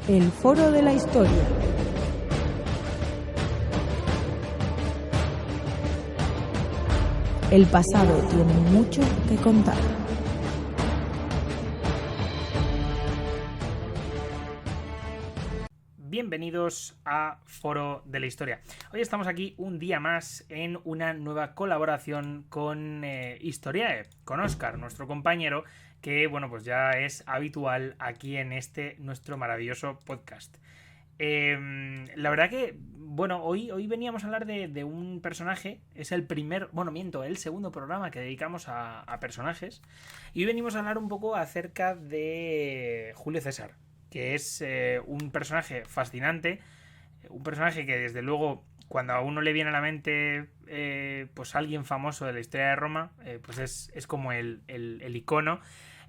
El Foro de la Historia. El pasado tiene mucho que contar. Bienvenidos a Foro de la Historia. Hoy estamos aquí un día más en una nueva colaboración con Historiae, con Óscar, nuestro compañero, que bueno, pues ya es habitual aquí en este nuestro maravilloso podcast. La verdad que, bueno, hoy veníamos a hablar de un personaje. Es el el segundo programa que dedicamos a personajes. Y hoy venimos a hablar un poco acerca de Julio César, que es un personaje fascinante, un personaje que desde luego cuando a uno le viene a la mente pues alguien famoso de la historia de Roma, pues es como el icono.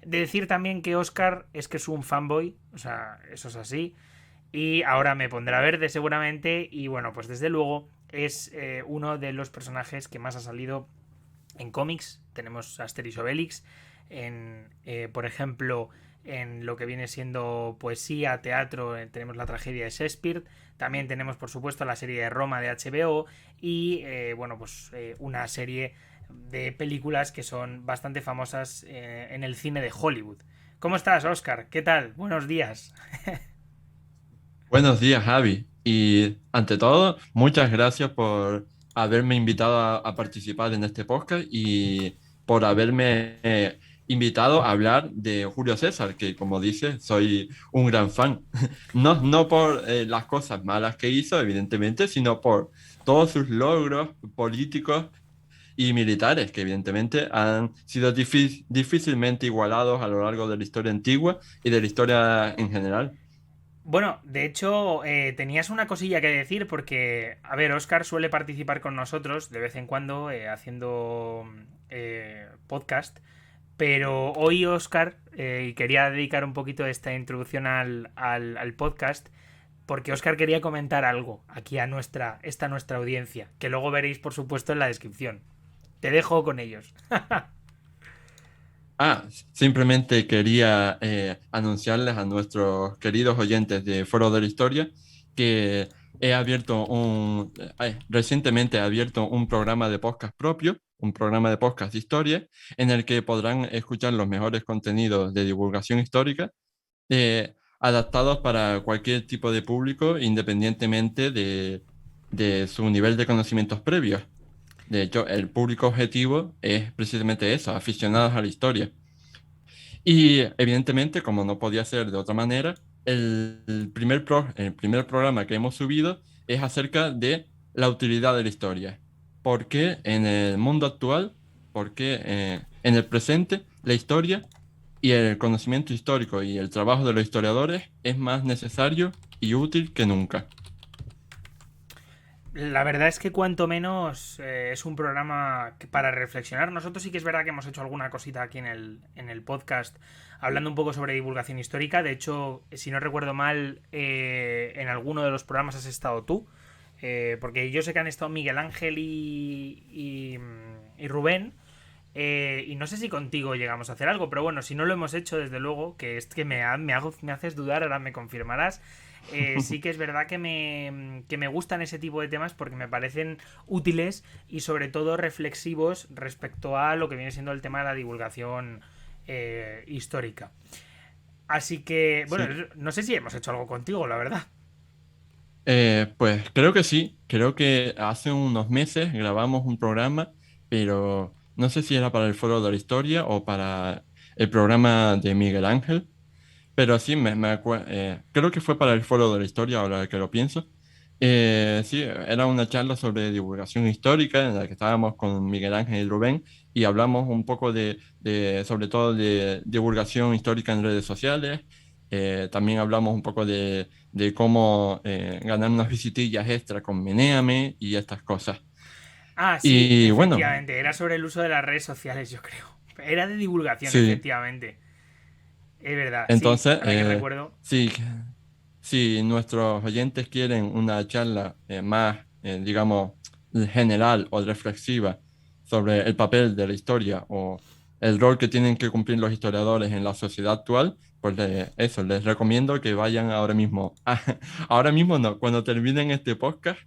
De decir también que Oscar es que es un fanboy, o sea, eso es así. Y ahora me pondrá verde seguramente. Y bueno, pues desde luego es uno de los personajes que más ha salido en cómics. Tenemos Asterix y Obelix. Por ejemplo, en lo que viene siendo poesía, teatro, tenemos la tragedia de Shakespeare. También tenemos, por supuesto, la serie de Roma de HBO. Y una serie de películas que son bastante famosas en el cine de Hollywood. ¿Cómo estás, Oscar? ¿Qué tal? Buenos días. Buenos días, Javi. Y ante todo, muchas gracias por haberme invitado a participar en este podcast y por haberme invitado a hablar de Julio César, que como dice, soy un gran fan. No por las cosas malas que hizo, evidentemente, sino por todos sus logros políticos y militares, que evidentemente han sido difícilmente igualados a lo largo de la historia antigua y de la historia en general. Bueno, de hecho, tenías una cosilla que decir porque, a ver, Oscar suele participar con nosotros de vez en cuando haciendo podcast, pero hoy Oscar, y quería dedicar un poquito esta introducción al podcast, porque Oscar quería comentar algo aquí a nuestra audiencia, que luego veréis, por supuesto, en la descripción. Te dejo con ellos. Simplemente quería anunciarles a nuestros queridos oyentes de Foro de la Historia que recientemente he abierto un programa de podcast propio, un programa de podcast de historia, en el que podrán escuchar los mejores contenidos de divulgación histórica, adaptados para cualquier tipo de público, independientemente de su nivel de conocimientos previos. De hecho, el público objetivo es precisamente eso, aficionados a la historia. Y evidentemente, como no podía ser de otra manera, el primer programa que hemos subido es acerca de la utilidad de la historia. ¿Por qué en el mundo actual, por qué en el presente, la historia y el conocimiento histórico y el trabajo de los historiadores es más necesario y útil que nunca? La verdad es que cuanto menos es un programa para reflexionar. Nosotros sí que es verdad que hemos hecho alguna cosita aquí en el podcast hablando un poco sobre divulgación histórica. De hecho, si no recuerdo mal, en alguno de los programas has estado tú. Porque yo sé que han estado Miguel Ángel y Rubén. Y no sé si contigo llegamos a hacer algo, pero bueno, si no lo hemos hecho, desde luego, que es que me haces dudar, ahora me confirmarás. Sí que es verdad que me gustan ese tipo de temas porque me parecen útiles y sobre todo reflexivos respecto a lo que viene siendo el tema de la divulgación histórica. Así que, bueno, Sí. no sé si hemos hecho algo contigo, la verdad. Pues creo que sí, creo que hace unos meses grabamos un programa, pero no sé si era para el Foro de la Historia o para el programa de Miguel Ángel, pero sí, creo que fue para el Foro de la Historia, ahora que lo pienso. Sí, era una charla sobre divulgación histórica en la que estábamos con Miguel Ángel y Rubén y hablamos un poco sobre todo de divulgación histórica en redes sociales. También hablamos un poco de cómo ganar unas visitillas extra con Menéame y estas cosas. Ah, sí, Y bueno, efectivamente, era sobre el uso de las redes sociales, yo creo. Era de divulgación, sí, efectivamente. Es verdad, sí, entonces, ahora que recuerdo. sí, si nuestros oyentes quieren una charla más, digamos, general o reflexiva sobre el papel de la historia o el rol que tienen que cumplir los historiadores en la sociedad actual, Pues eso, les recomiendo que vayan ahora mismo. Ahora mismo no, cuando terminen este podcast,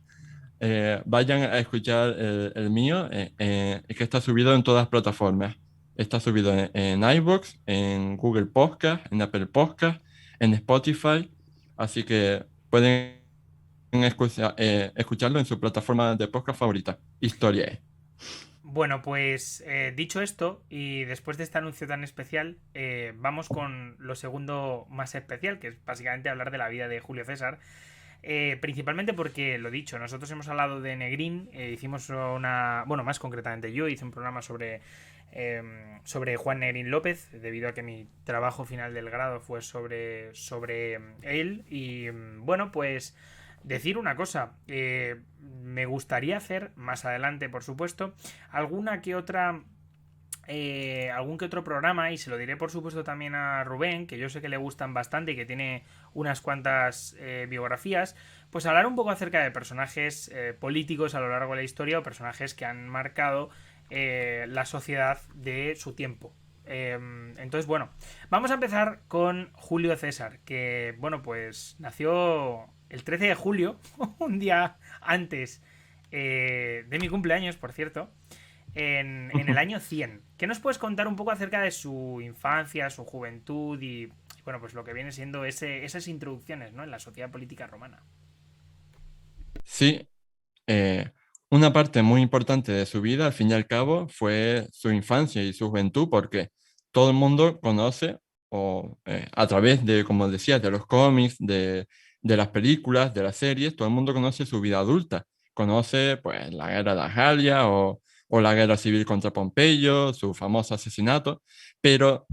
vayan a escuchar el mío, que está subido en todas las plataformas. Está subido en iVoox, en Google Podcast, en Apple Podcast, en Spotify. Así que pueden escucharlo en su plataforma de podcast favorita. Historia. Bueno, pues dicho esto, y después de este anuncio tan especial, vamos con lo segundo más especial, que es básicamente hablar de la vida de Julio César. Principalmente porque, lo dicho, nosotros hemos hablado de Negrín, hicimos una... Bueno, más concretamente yo hice un programa sobre Juan Negrín López, debido a que mi trabajo final del grado fue sobre él. Y bueno, pues decir una cosa, me gustaría hacer más adelante, por supuesto, alguna que otra algún que otro programa, y se lo diré por supuesto también a Rubén, que yo sé que le gustan bastante y que tiene unas cuantas biografías, pues hablar un poco acerca de personajes políticos a lo largo de la historia o personajes que han marcado la sociedad de su tiempo. Entonces, bueno, vamos a empezar con Julio César, que, bueno, pues nació el 13 de julio, un día antes de mi cumpleaños, por cierto, en el año 100. ¿Qué nos puedes contar un poco acerca de su infancia, su juventud y, bueno, pues lo que viene siendo esas introducciones, ¿no?, en la sociedad política romana? Sí, eh, una parte muy importante de su vida, al fin y al cabo, fue su infancia y su juventud, porque todo el mundo conoce, o a través de, como decías, de los cómics, de las películas, de las series, todo el mundo conoce su vida adulta. Conoce, pues, la guerra de Argelia o la guerra civil contra Pompeyo, su famoso asesinato, pero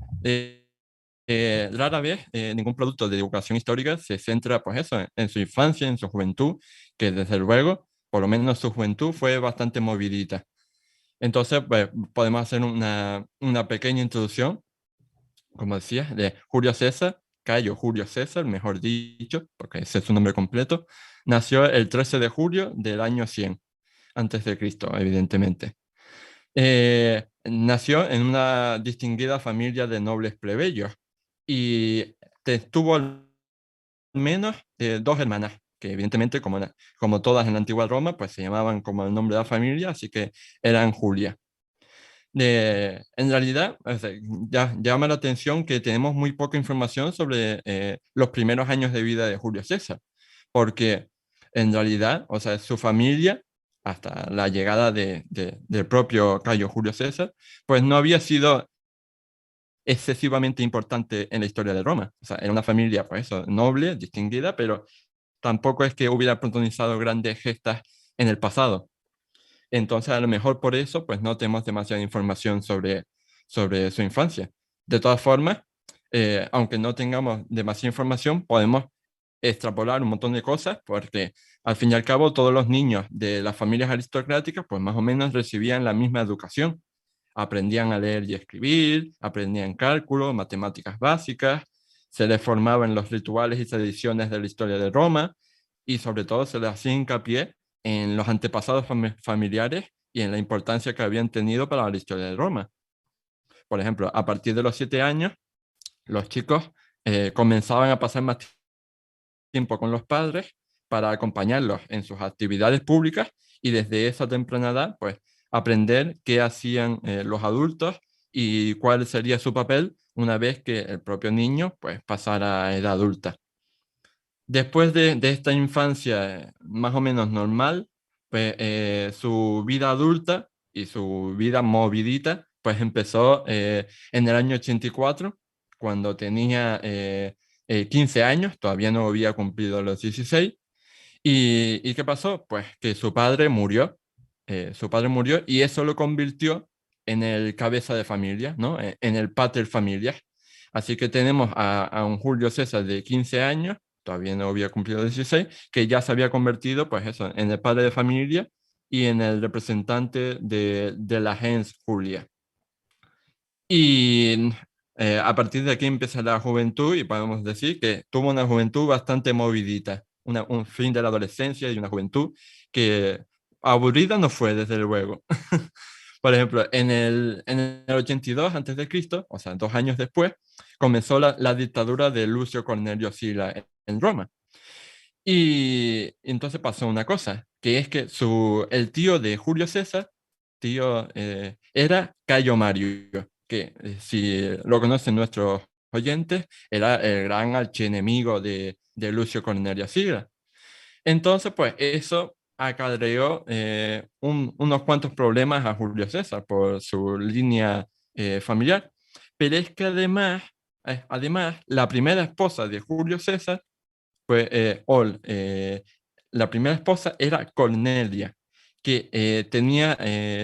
rara vez ningún producto de divulgación histórica se centra, pues eso, en su infancia, en su juventud, que desde luego, por lo menos su juventud fue bastante movidita. Entonces, pues, podemos hacer una pequeña introducción, como decía, de Julio César, Cayo Julio César, mejor dicho, porque ese es su nombre completo. Nació el 13 de julio del año 100 antes de Cristo, evidentemente. Nació en una distinguida familia de nobles plebeyos y tuvo al menos dos hermanas, que evidentemente, como todas en la antigua Roma, pues se llamaban como el nombre de la familia, así que eran Julia. En realidad, o sea, ya llama la atención que tenemos muy poca información sobre los primeros años de vida de Julio César, porque en realidad, o sea, su familia, hasta la llegada del propio Cayo Julio César, pues no había sido excesivamente importante en la historia de Roma. O sea, era una familia, pues eso, noble, distinguida, pero tampoco es que hubiera protagonizado grandes gestas en el pasado. Entonces, a lo mejor por eso, pues no tenemos demasiada información sobre su infancia. De todas formas, aunque no tengamos demasiada información, podemos extrapolar un montón de cosas, porque al fin y al cabo todos los niños de las familias aristocráticas, pues más o menos recibían la misma educación. Aprendían a leer y escribir, aprendían cálculo, matemáticas básicas, se les formaban los rituales y tradiciones de la historia de Roma y sobre todo se les hacía hincapié en los antepasados familiares y en la importancia que habían tenido para la historia de Roma. Por ejemplo, a partir de los 7 años, los chicos comenzaban a pasar más tiempo con los padres para acompañarlos en sus actividades públicas y desde esa temprana edad, pues, aprender qué hacían los adultos y cuál sería su papel una vez que el propio niño, pues, pasara a edad adulta. Después de esta infancia más o menos normal, pues su vida adulta y su vida movidita, pues empezó en el año 84, cuando tenía 15 años, todavía no había cumplido los 16. ¿Y qué pasó? Pues que su padre murió y eso lo convirtió en el cabeza de familia, ¿no? En el pater familias. Así que tenemos a un Julio César de 15 años, todavía no había cumplido 16, que ya se había convertido, pues eso, en el padre de familia y en el representante de la gens Julia. Y a partir de aquí empieza la juventud y podemos decir que tuvo una juventud bastante movidita, un fin de la adolescencia y una juventud que aburrida no fue, desde luego. Por ejemplo, en el 82 antes de Cristo, o sea, 2 años después, comenzó la dictadura de Lucio Cornelio Sila en Roma. Y entonces pasó una cosa, que es que el tío de Julio César, era Cayo Mario, que si lo conocen nuestros oyentes, era el gran archienemigo de Lucio Cornelio Sila. Entonces, pues eso acarreó unos cuantos problemas a Julio César por su línea familiar. Pero es que además, la primera esposa de Julio César, pues, la primera esposa era Cornelia, que tenía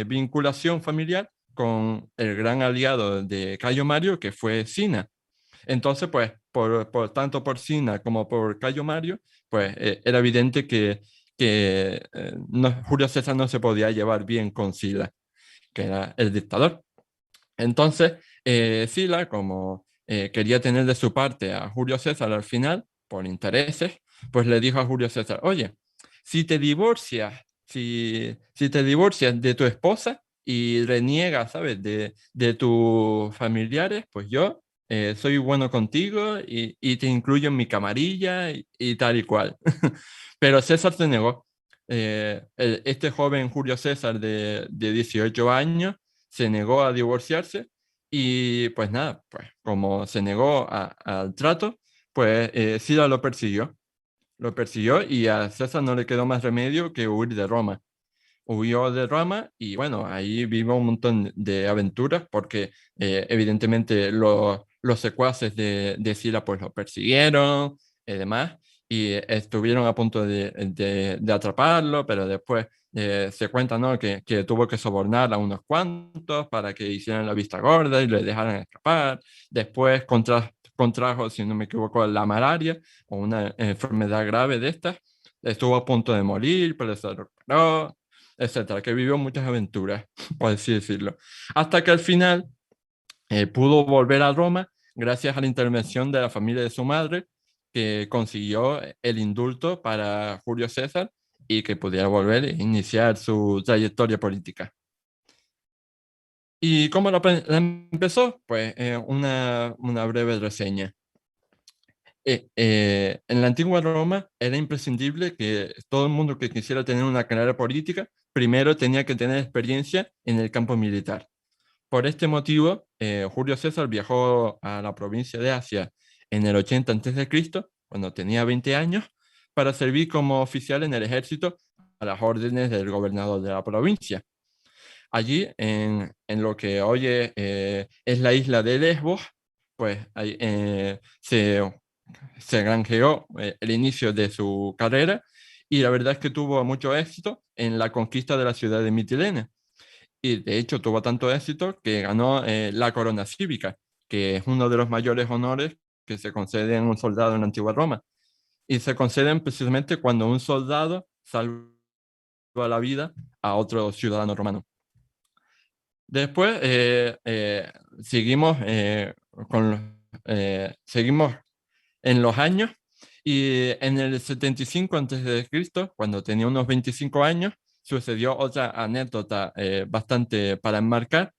vinculación familiar con el gran aliado de Cayo Mario, que fue Sina. Entonces, pues, tanto por Sina como por Cayo Mario, pues era evidente que Julio César no se podía llevar bien con Sila, que era el dictador. Entonces, Sila, como quería tener de su parte a Julio César al final, por intereses, pues le dijo a Julio César, oye, si te divorcias de tu esposa y reniegas, ¿sabes?, de tus familiares, pues yo soy bueno contigo y te incluyo en mi camarilla y tal y cual. Pero César se negó. Este joven Julio César de 18 años se negó a divorciarse y pues nada, pues como se negó al trato, pues Sila lo persiguió. Lo persiguió y a César no le quedó más remedio que huir de Roma. Huyó de Roma y bueno, ahí vivió un montón de aventuras porque evidentemente los secuaces de Sila pues lo persiguieron y demás y estuvieron a punto de atraparlo, pero después se cuenta, ¿no?, que tuvo que sobornar a unos cuantos para que hicieran la vista gorda y le dejaran escapar. Después contrajo, si no me equivoco, la malaria o una enfermedad grave de estas. Estuvo a punto de morir, pero se recuperó, etcétera, que vivió muchas aventuras, por así decirlo. Hasta que al final pudo volver a Roma gracias a la intervención de la familia de su madre, que consiguió el indulto para Julio César y que pudiera volver e iniciar su trayectoria política. ¿Y cómo la empezó? Pues una breve reseña. En la antigua Roma era imprescindible que todo el mundo que quisiera tener una carrera política primero tenía que tener experiencia en el campo militar. Por este motivo, Julio César viajó a la provincia de Asia en el 80 a.C., cuando tenía 20 años, para servir como oficial en el ejército a las órdenes del gobernador de la provincia. Allí, en lo que hoy es la isla de Lesbos, pues ahí, se granjeó el inicio de su carrera y la verdad es que tuvo mucho éxito en la conquista de la ciudad de Mitilene. Y de hecho tuvo tanto éxito que ganó la corona cívica, que es uno de los mayores honores que se conceden a un soldado en la antigua Roma. Y se conceden precisamente cuando un soldado salva la vida a otro ciudadano romano. Después seguimos, seguimos en los años y en el 75 a.C., cuando tenía unos 25 años, sucedió otra anécdota bastante para enmarcar,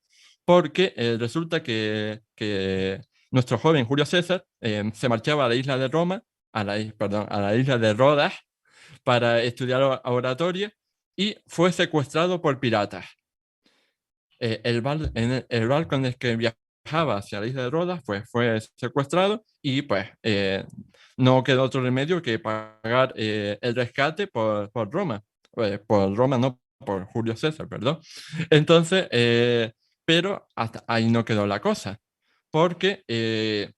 porque resulta que nuestro joven Julio César se marchaba a la isla de Roma, perdón, a la isla de Rodas para estudiar oratoria y fue secuestrado por piratas. El barco en el que viajaba hacia la isla de Rodas pues, fue secuestrado y pues no quedó otro remedio que pagar el rescate por Roma. Por Roma, no, por Julio César, perdón. Entonces, pero hasta ahí no quedó la cosa, porque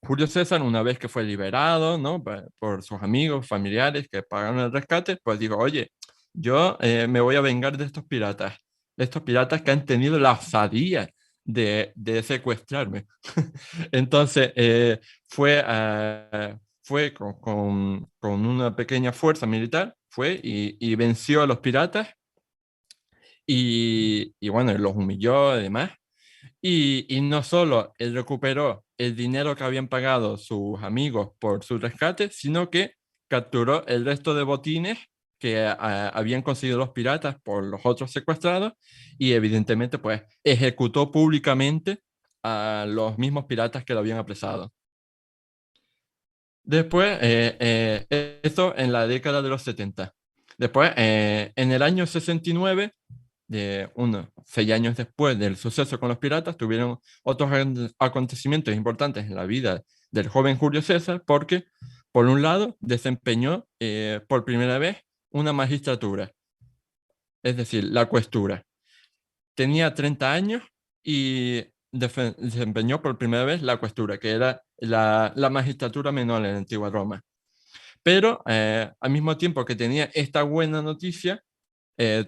Julio César, una vez que fue liberado, ¿no?, por sus amigos, familiares que pagaron el rescate, pues dijo, oye, yo me voy a vengar de estos piratas que han tenido la osadía de secuestrarme. Entonces, fue con una pequeña fuerza militar, fue y venció a los piratas y bueno, los humilló además. Y no solo él recuperó el dinero que habían pagado sus amigos por su rescate, sino que capturó el resto de botines que habían conseguido los piratas por los otros secuestrados y evidentemente pues ejecutó públicamente a los mismos piratas que lo habían apresado. Después, esto en la década de los 70. Después, en el año 69, unos 6 años después del suceso con los piratas, tuvieron otros acontecimientos importantes en la vida del joven Julio César, porque, por un lado, desempeñó por primera vez una magistratura, es decir, la cuestura. Tenía 30 años y desempeñó por primera vez la cuestura, que era la magistratura menor en la antigua Roma. Pero al mismo tiempo que tenía esta buena noticia,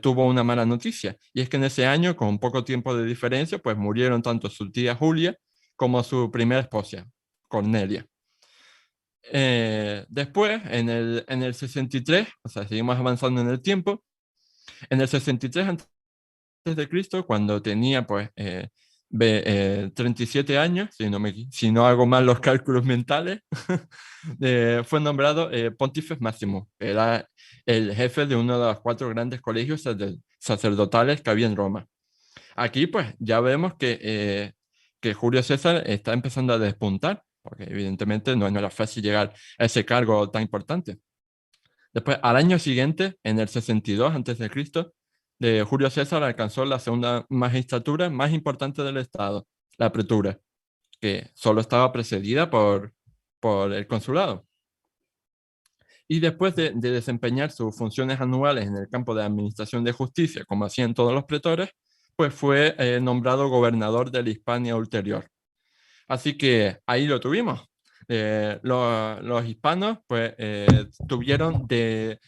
tuvo una mala noticia. Y es que en ese año, con poco tiempo de diferencia, pues murieron tanto su tía Julia como su primera esposa, Cornelia. Después, en el 63, o sea, seguimos avanzando en el tiempo, en el 63 antes de Cristo, cuando tenía pues 37 años, si no hago mal los cálculos mentales, fue nombrado Pontifex Máximo. Era el jefe de uno de los 4 grandes colegios sacerdotales que había en Roma. Aquí pues ya vemos que Julio César está empezando a despuntar, porque evidentemente no era fácil llegar a ese cargo tan importante. Después, al año siguiente, en el 62 a.C., Julio César alcanzó la segunda magistratura más importante del Estado, la pretura, que solo estaba precedida por el consulado. Y después de desempeñar sus funciones anuales en el campo de administración de justicia, como hacían todos los pretores, pues fue nombrado gobernador de la Hispania ulterior. Así que ahí lo tuvimos. Los hispanos pues tuvieron de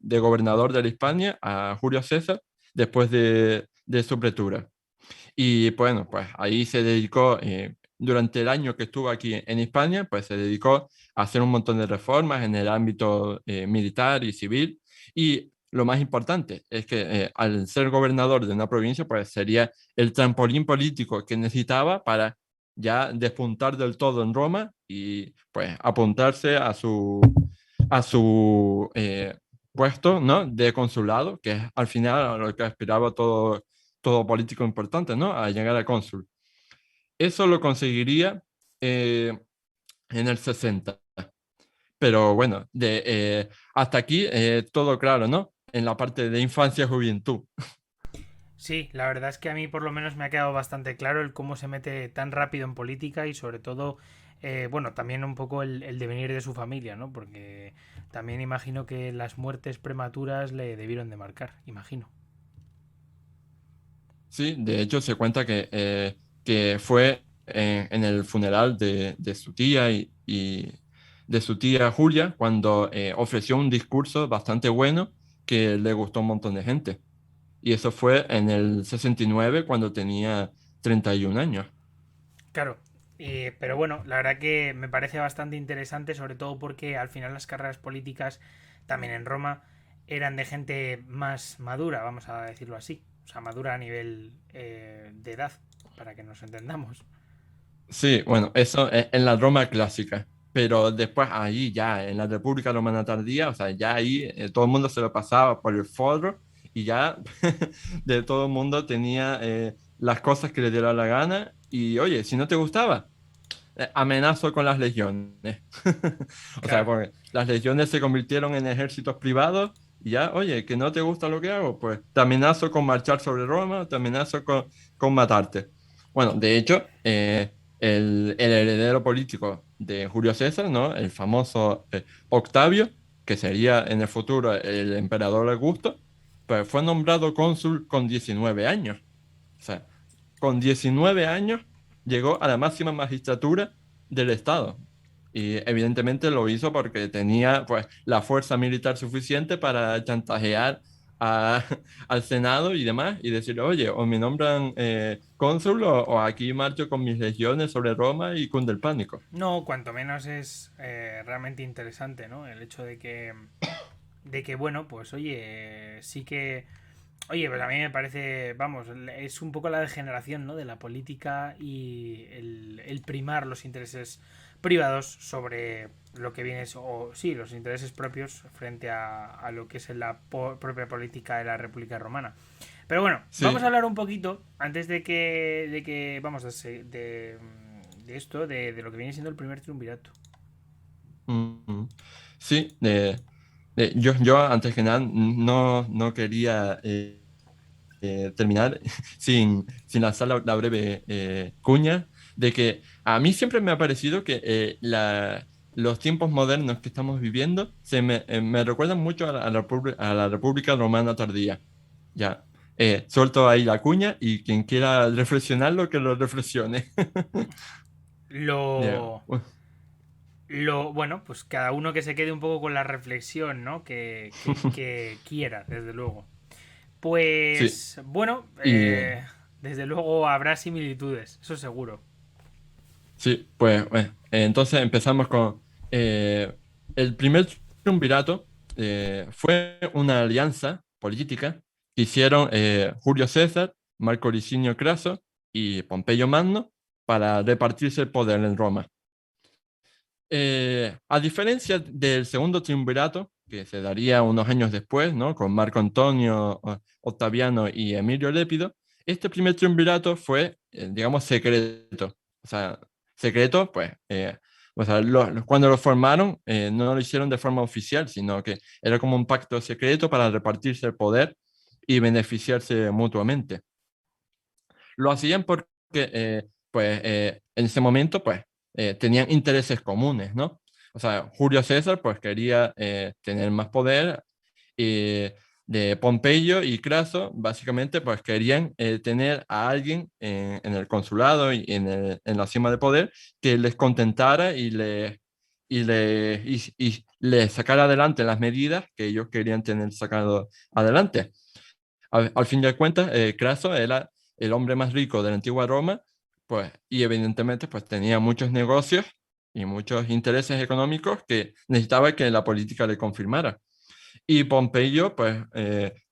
gobernador de la Hispania a Julio César después de su pretura. Y bueno, pues ahí se dedicó, durante el año que estuvo aquí en Hispania, pues se dedicó a hacer un montón de reformas en el ámbito militar y civil. Y lo más importante es que al ser gobernador de una provincia, pues sería el trampolín político que necesitaba para ya despuntar del todo en Roma y pues apuntarse a su puesto, ¿no?, de consulado, que es al final a lo que aspiraba todo político importante, ¿no?, a llegar a cónsul. Eso lo conseguiría en el 60. Pero bueno, hasta aquí todo claro, ¿no? En la parte de infancia y juventud. Sí, la verdad es que a mí por lo menos me ha quedado bastante claro el cómo se mete tan rápido en política y sobre todo, bueno, también un poco el devenir de su familia, ¿no? Porque también imagino que las muertes prematuras le debieron de marcar, imagino. Sí, de hecho se cuenta que fue en el funeral de su tía y de su tía Julia cuando ofreció un discurso bastante bueno que le gustó a un montón de gente. Y eso fue en el 69 cuando tenía 31 años. Claro, pero bueno, la verdad que me parece bastante interesante, sobre todo porque al final las carreras políticas, también en Roma, eran de gente más madura, vamos a decirlo así. O sea, madura a nivel de edad, para que nos entendamos. Sí, bueno, eso en la Roma clásica. Pero después ahí ya, en la República Romana Tardía, o sea, ya ahí todo el mundo se lo pasaba por el forro y ya de todo el mundo tenía las cosas que le diera la gana. Y oye, si no te gustaba, amenazo con las legiones. O sea, Claro. porque las legiones se convirtieron en ejércitos privados y ya, oye, que no te gusta lo que hago, pues te amenazo con marchar sobre Roma, te amenazo con matarte. Bueno, de hecho, el heredero político de Julio César, ¿no? El famoso Octavio, que sería en el futuro el emperador Augusto, pues fue nombrado cónsul con 19 años. O sea, con 19 años llegó a la máxima magistratura del Estado. Y evidentemente lo hizo porque tenía pues la fuerza militar suficiente para chantajear a- al Senado y demás y decir, oye, o me nombran cónsul o aquí marcho con mis legiones sobre Roma y cunde el pánico. No, cuanto menos es realmente interesante, ¿no? El hecho de que bueno, pues oye, sí que oye, pues a mí me parece, vamos, es un poco la degeneración, ¿no?, de la política y el primar los intereses privados sobre lo que viene, o sí, los intereses propios frente a lo que es la propia política de la República Romana. Pero bueno, vamos a Sí. hablar un poquito, antes de que vamos de esto, de lo que viene siendo el primer triunvirato. Mm, sí, yo antes que nada no quería terminar sin lanzar la breve cuña de que a mí siempre me ha parecido que los tiempos modernos que estamos viviendo me recuerdan mucho a la República Romana tardía. Ya, suelto ahí la cuña y quien quiera reflexionarlo, que lo reflexione. Ya, Lo, bueno, pues cada uno que se quede un poco con la reflexión, ¿no? Que quiera, desde luego. sí, Pues bueno, y desde luego habrá similitudes, eso seguro. sí, pues entonces empezamos con el primer triunvirato. Fue una alianza política que hicieron Julio César, Marco Licinio Craso y Pompeyo Magno para repartirse el poder en Roma. A diferencia del segundo triunvirato, que se daría unos años después, ¿no? Con Marco Antonio, Octaviano y Emilio Lépido, este primer triunvirato fue, digamos, secreto. O sea, secreto, pues, o sea, cuando lo formaron, no lo hicieron de forma oficial, sino que era como un pacto secreto para repartirse el poder y beneficiarse mutuamente. Lo hacían porque, pues, en ese momento, pues, tenían intereses comunes, ¿no? O sea, Julio César, pues, quería tener más poder y de Pompeyo y Craso, básicamente, pues, querían tener a alguien en el consulado y en la cima de poder que les contentara y les sacara adelante las medidas que ellos querían tener sacado adelante. Al fin de cuentas, Craso era el hombre más rico de la antigua Roma, pues, y evidentemente pues, tenía muchos negocios y muchos intereses económicos que necesitaba que la política le confirmara. Y Pompeyo, pues,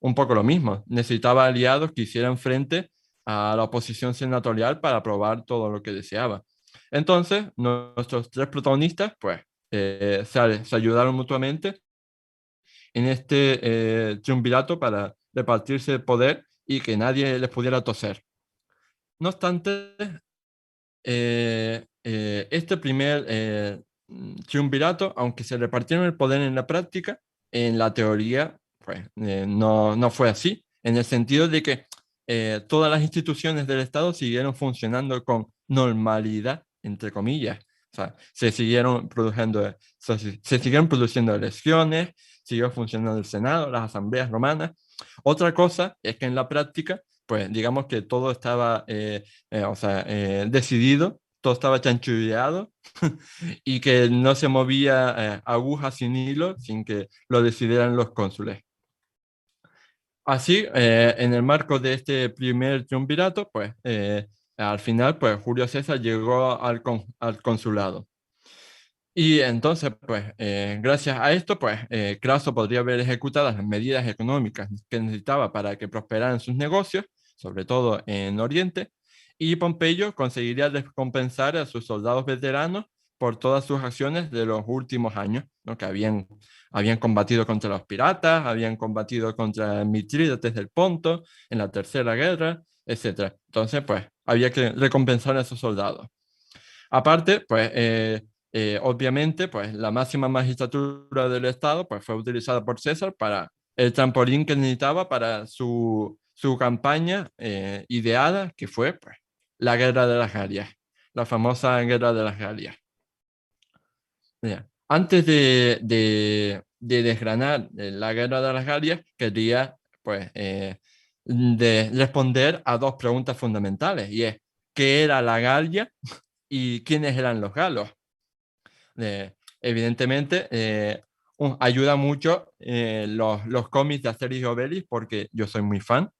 un poco lo mismo, necesitaba aliados que hicieran frente a la oposición senatorial para aprobar todo lo que deseaba. Entonces, nuestros tres protagonistas, pues, se ayudaron mutuamente en este triunvirato para repartirse el poder y que nadie les pudiera toser. No obstante, este primer triunvirato, aunque se repartieron el poder en la práctica, en la teoría, pues no fue así, en el sentido de que todas las instituciones del Estado siguieron funcionando con normalidad, entre comillas. O sea, se siguieron produciendo elecciones, siguió funcionando el Senado, las asambleas romanas. Otra cosa es que en la práctica, pues digamos que todo estaba o sea, decidido, todo estaba chanchulleado y que no se movía aguja sin hilo sin que lo decidieran los cónsules. Así, en el marco de este primer triunvirato, pues al final, pues Julio César llegó al consulado. Y entonces, pues, gracias a esto, pues, Craso podría haber ejecutado las medidas económicas que necesitaba para que prosperaran sus negocios, sobre todo en Oriente, y Pompeyo conseguiría recompensar a sus soldados veteranos por todas sus acciones de los últimos años, ¿no? Que habían combatido contra los piratas, habían combatido contra Mitrídates del Ponto en la Tercera Guerra, etcétera. Entonces, pues, había que recompensar a esos soldados. Aparte, pues, obviamente, pues, la máxima magistratura del Estado pues, fue utilizada por César para el trampolín que necesitaba para su campaña ideada, que fue pues, la Guerra de las Galias, la famosa Guerra de las Galias. Mira, antes de desgranar la Guerra de las Galias, quería pues, responder a dos preguntas fundamentales, y es, ¿qué era la Galia y quiénes eran los galos? Evidentemente, ayuda mucho los cómics de Asterix y Obelix porque yo soy muy fan.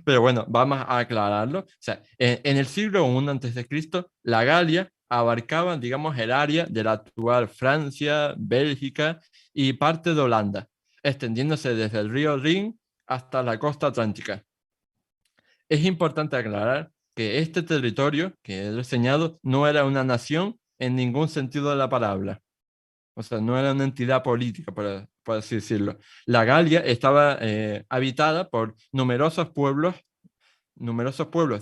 Pero bueno, vamos a aclararlo. O sea, en el siglo I antes de Cristo, la Galia abarcaba, digamos, el área de la actual Francia, Bélgica y parte de Holanda, extendiéndose desde el río Rin hasta la costa atlántica. Es importante aclarar que este territorio que he reseñado no era una nación en ningún sentido de la palabra. O sea, no era una entidad política, por así decirlo. La Galia estaba habitada por numerosos pueblos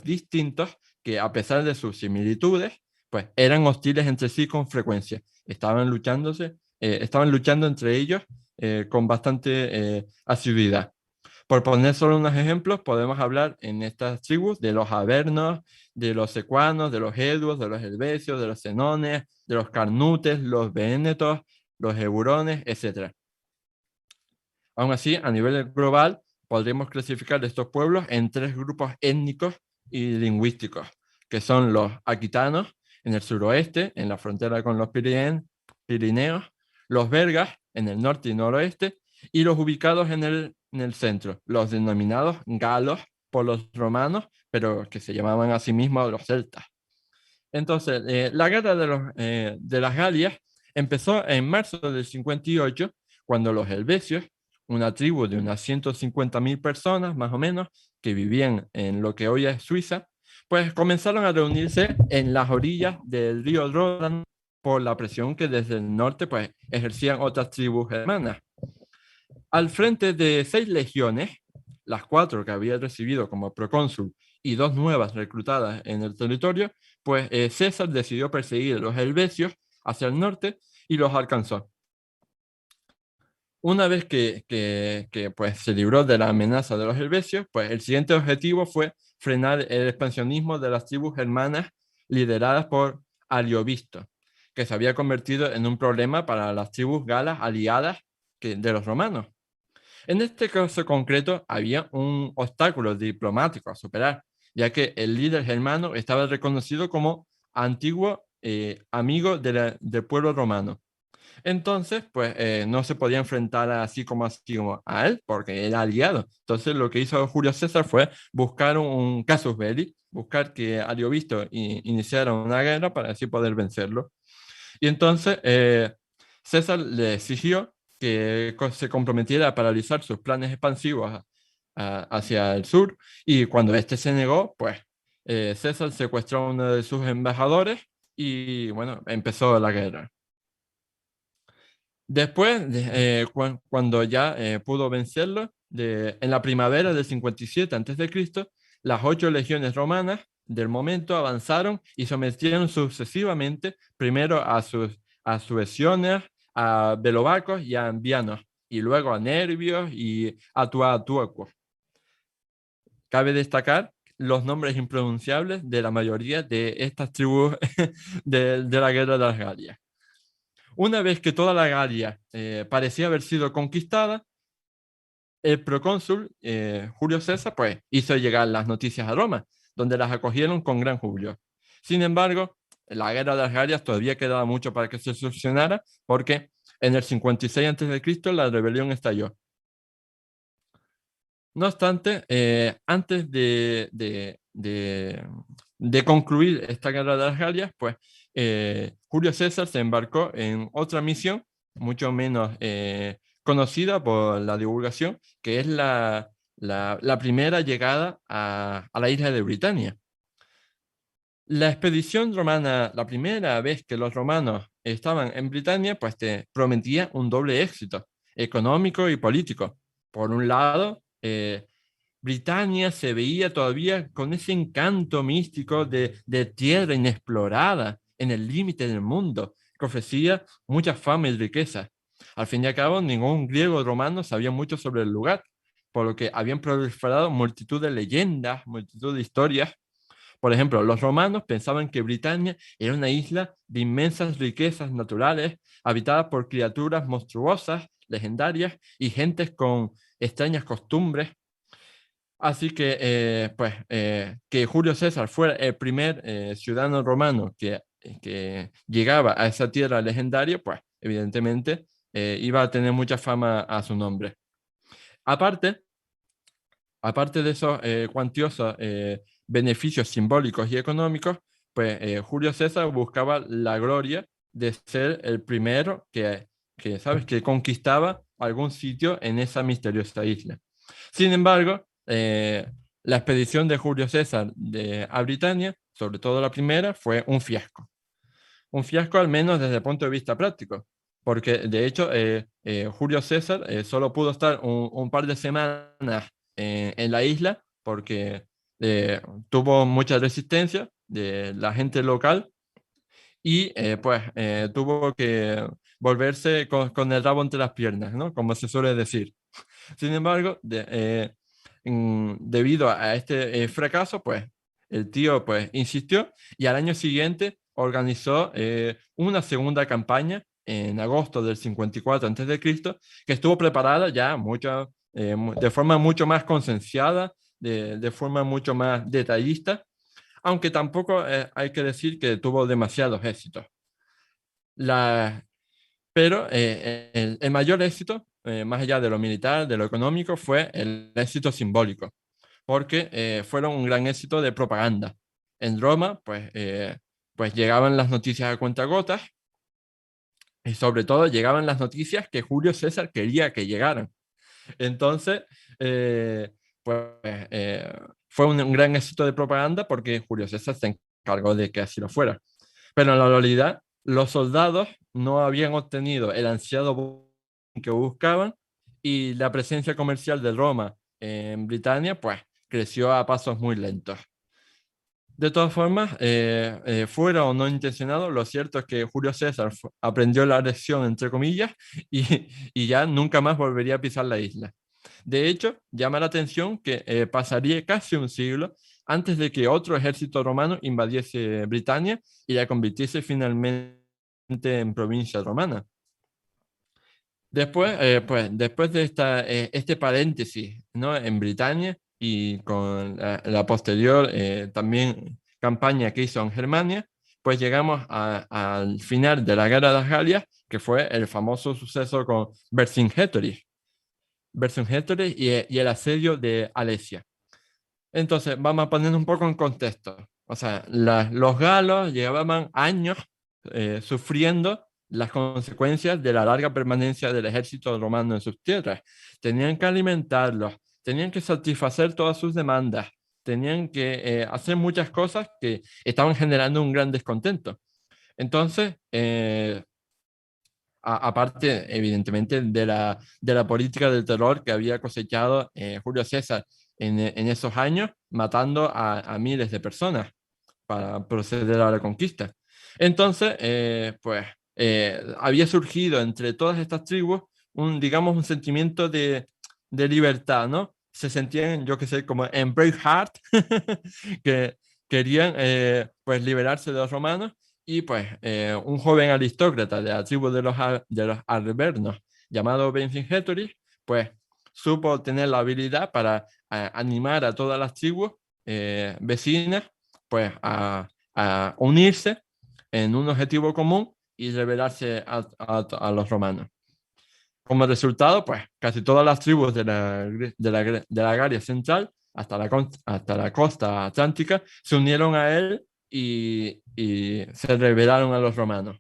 distintos que, a pesar de sus similitudes, pues eran hostiles entre sí con frecuencia. Estaban luchando entre ellos con bastante asiduidad. Por poner solo unos ejemplos, podemos hablar en estas tribus de los avernos, de los secuanos, de los eduos, de los helvecios, de los senones, de los carnutes, los vénetos, los eurones, etc. Aún así, a nivel global, podríamos clasificar estos pueblos en 3 grupos étnicos y lingüísticos, que son los aquitanos en el suroeste, en la frontera con los Pirineos, los belgas en el norte y noroeste, y los ubicados en el centro, los denominados galos por los romanos, pero que se llamaban a sí mismos los celtas. Entonces, la guerra de las Galias empezó en marzo del 58, cuando los helvecios, una tribu de unas 150.000 personas más o menos, que vivían en lo que hoy es Suiza, pues comenzaron a reunirse en las orillas del río Ródano por la presión que desde el norte pues ejercían otras tribus hermanas. Al frente de 6 legiones, las 4 que había recibido como procónsul y 2 nuevas reclutadas en el territorio, pues César decidió perseguir a los helvecios hacia el norte y los alcanzó. Una vez que pues, se libró de la amenaza de los helvecios, pues el siguiente objetivo fue frenar el expansionismo de las tribus germanas lideradas por Ariovisto, que se había convertido en un problema para las tribus galas aliadas de los romanos. En este caso concreto había un obstáculo diplomático a superar, ya que el líder germano estaba reconocido como antiguo amigo del pueblo romano. Entonces, pues no se podía enfrentar así como a él, porque era aliado. Entonces, lo que hizo Julio César fue buscar un casus belli, buscar que Ariovisto iniciara una guerra para así poder vencerlo. Y entonces, César le exigió que se comprometiera a paralizar sus planes expansivos hacia el sur, y cuando este se negó, pues César secuestró a uno de sus embajadores y, bueno, empezó la guerra. Después, cuando ya pudo vencerlo, en la primavera del 57 a.C., las 8 legiones romanas del momento avanzaron y sometieron sucesivamente primero a sueciones, a belovacos y a ambianos, y luego a nervios y a tuacuos. Cabe destacar los nombres impronunciables de la mayoría de estas tribus de la guerra de las Galias. Una vez que toda la Galia parecía haber sido conquistada, el procónsul Julio César pues, hizo llegar las noticias a Roma, donde las acogieron con gran júbilo. Sin embargo, la guerra de las Galias todavía quedaba mucho para que se solucionara, porque en el 56 a.C. la rebelión estalló. No obstante, antes de concluir esta guerra de las Galias, pues Julio César se embarcó en otra misión, mucho menos conocida por la divulgación, que es la primera llegada a la isla de Britania. La expedición romana, la primera vez que los romanos estaban en Britania, pues te prometía un doble éxito, económico y político. Por un lado, Britania se veía todavía con ese encanto místico de tierra inexplorada en el límite del mundo, que ofrecía mucha fama y riqueza. Al fin y al cabo, ningún griego o romano sabía mucho sobre el lugar, por lo que habían proliferado multitud de leyendas, multitud de historias. Por ejemplo, los romanos pensaban que Britania era una isla de inmensas riquezas naturales, habitada por criaturas monstruosas, legendarias y gentes con extrañas costumbres. Así que, que Julio César fuera el primer ciudadano romano que llegaba a esa tierra legendaria, pues evidentemente iba a tener mucha fama a su nombre. Aparte de esos cuantiosos beneficios simbólicos y económicos, pues Julio César buscaba la gloria de ser el primero ¿sabes?, que conquistaba algún sitio en esa misteriosa isla. Sin embargo, la expedición de Julio César a Britania, sobre todo la primera, fue un fiasco. un fiasco al menos desde el punto de vista práctico, porque de hecho Julio César solo pudo estar un par de semanas en la isla porque tuvo mucha resistencia de la gente local y tuvo que volverse con el rabo entre las piernas, ¿no? Como se suele decir. Sin embargo, debido a este fracaso, pues el tío pues insistió y al año siguiente organizó una segunda campaña en agosto del 54 a.C., que estuvo preparada ya de forma mucho más consensuada, de forma mucho más detallista, aunque tampoco hay que decir que tuvo demasiados éxitos. La, pero el mayor éxito, más allá de lo militar, de lo económico, fue el éxito simbólico, porque fueron un gran éxito de propaganda. En Roma, pues llegaban las noticias a cuentagotas y sobre todo llegaban las noticias que Julio César quería que llegaran. Entonces, eh, pues fue un gran éxito de propaganda porque Julio César se encargó de que así lo fuera. Pero en la realidad, los soldados no habían obtenido el ansiado boom que buscaban y la presencia comercial de Roma en Britania, pues, creció a pasos muy lentos. De todas formas, fuera o no intencionado, lo cierto es que Julio César aprendió la lección, entre comillas, y ya nunca más volvería a pisar la isla. De hecho, llama la atención que pasaría casi un siglo antes de que otro ejército romano invadiese Britania y la convirtiese finalmente en provincia romana. Después de este paréntesis, ¿no? En Britania y con la posterior también campaña que hizo en Germania, pues llegamos al final de la Guerra de las Galias, que fue el famoso suceso con Vercingetorix y el asedio de Alesia. Entonces, vamos a poner un poco en contexto. O sea, los galos llevaban años sufriendo las consecuencias de la larga permanencia del ejército romano en sus tierras. Tenían que alimentarlos, tenían que satisfacer todas sus demandas, tenían que hacer muchas cosas que estaban generando un gran descontento. Entonces, aparte, evidentemente, de la política del terror que había cosechado Julio César en esos años, matando a miles de personas para proceder a la conquista. Entonces, había surgido entre todas estas tribus digamos, un sentimiento de libertad, ¿no? Se sentían, yo qué sé, como en Braveheart, que querían pues liberarse de los romanos y pues un joven aristócrata de la tribu de los arvernos llamado Vercingetorix, pues supo tener la habilidad para animar a todas las tribus vecinas pues a unirse en un objetivo común y rebelarse a los romanos. Como resultado, pues casi todas las tribus de la Galia Central hasta la costa atlántica se unieron a él y se rebelaron a los romanos.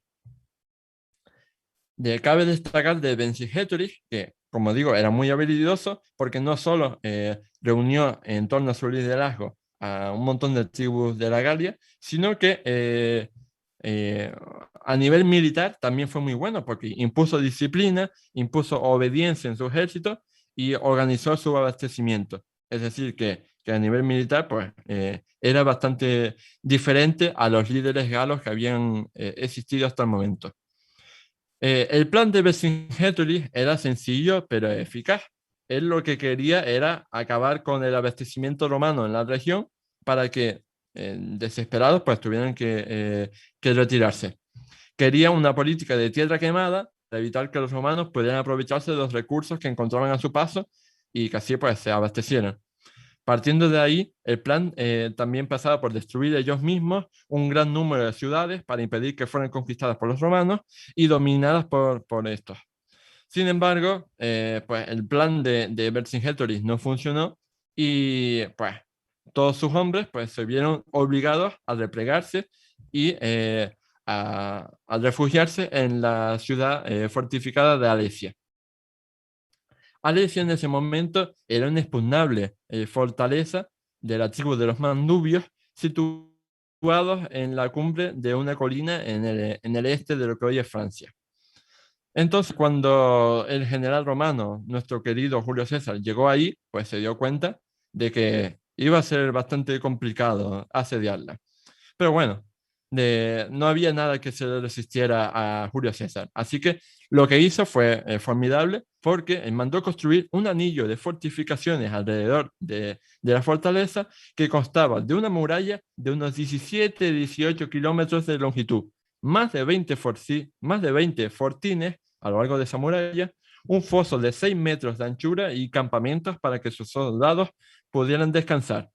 Cabe destacar de Vercingetorix, que como digo, era muy habilidoso porque no solo reunió en torno a su liderazgo a un montón de tribus de la Galia, sino que a nivel militar también fue muy bueno porque impuso disciplina, impuso obediencia en su ejército y organizó su abastecimiento. Es decir, que a nivel militar pues, era bastante diferente a los líderes galos que habían existido hasta el momento. El plan de Vercingetorix era sencillo pero eficaz. Él lo que quería era acabar con el abastecimiento romano en la región para que desesperados pues tuvieran que retirarse. Quería una política de tierra quemada para evitar que los romanos pudieran aprovecharse de los recursos que encontraban a su paso y que así pues se abastecieran. Partiendo de ahí, el plan también pasaba por destruir ellos mismos un gran número de ciudades para impedir que fueran conquistadas por los romanos y dominadas por estos. Sin embargo, pues el plan de Vercingetorix no funcionó y pues todos sus hombres pues se vieron obligados a replegarse y a refugiarse en la ciudad fortificada de Alesia. Alesia en ese momento era una inexpugnable fortaleza de la tribu de los Mandubios, situada situados en la cumbre de una colina en el este de lo que hoy es Francia. Entonces, cuando el general romano, nuestro querido Julio César, llegó ahí, pues se dio cuenta de que iba a ser bastante complicado asediarla. Pero bueno, no había nada que se le resistiera a Julio César. Así que lo que hizo fue formidable porque mandó construir un anillo de fortificaciones alrededor de la fortaleza que constaba de una muralla de unos 17-18 kilómetros de longitud, más de 20 fortines a lo largo de esa muralla, un foso de 6 metros de anchura y campamentos para que sus soldados pudieran descansar.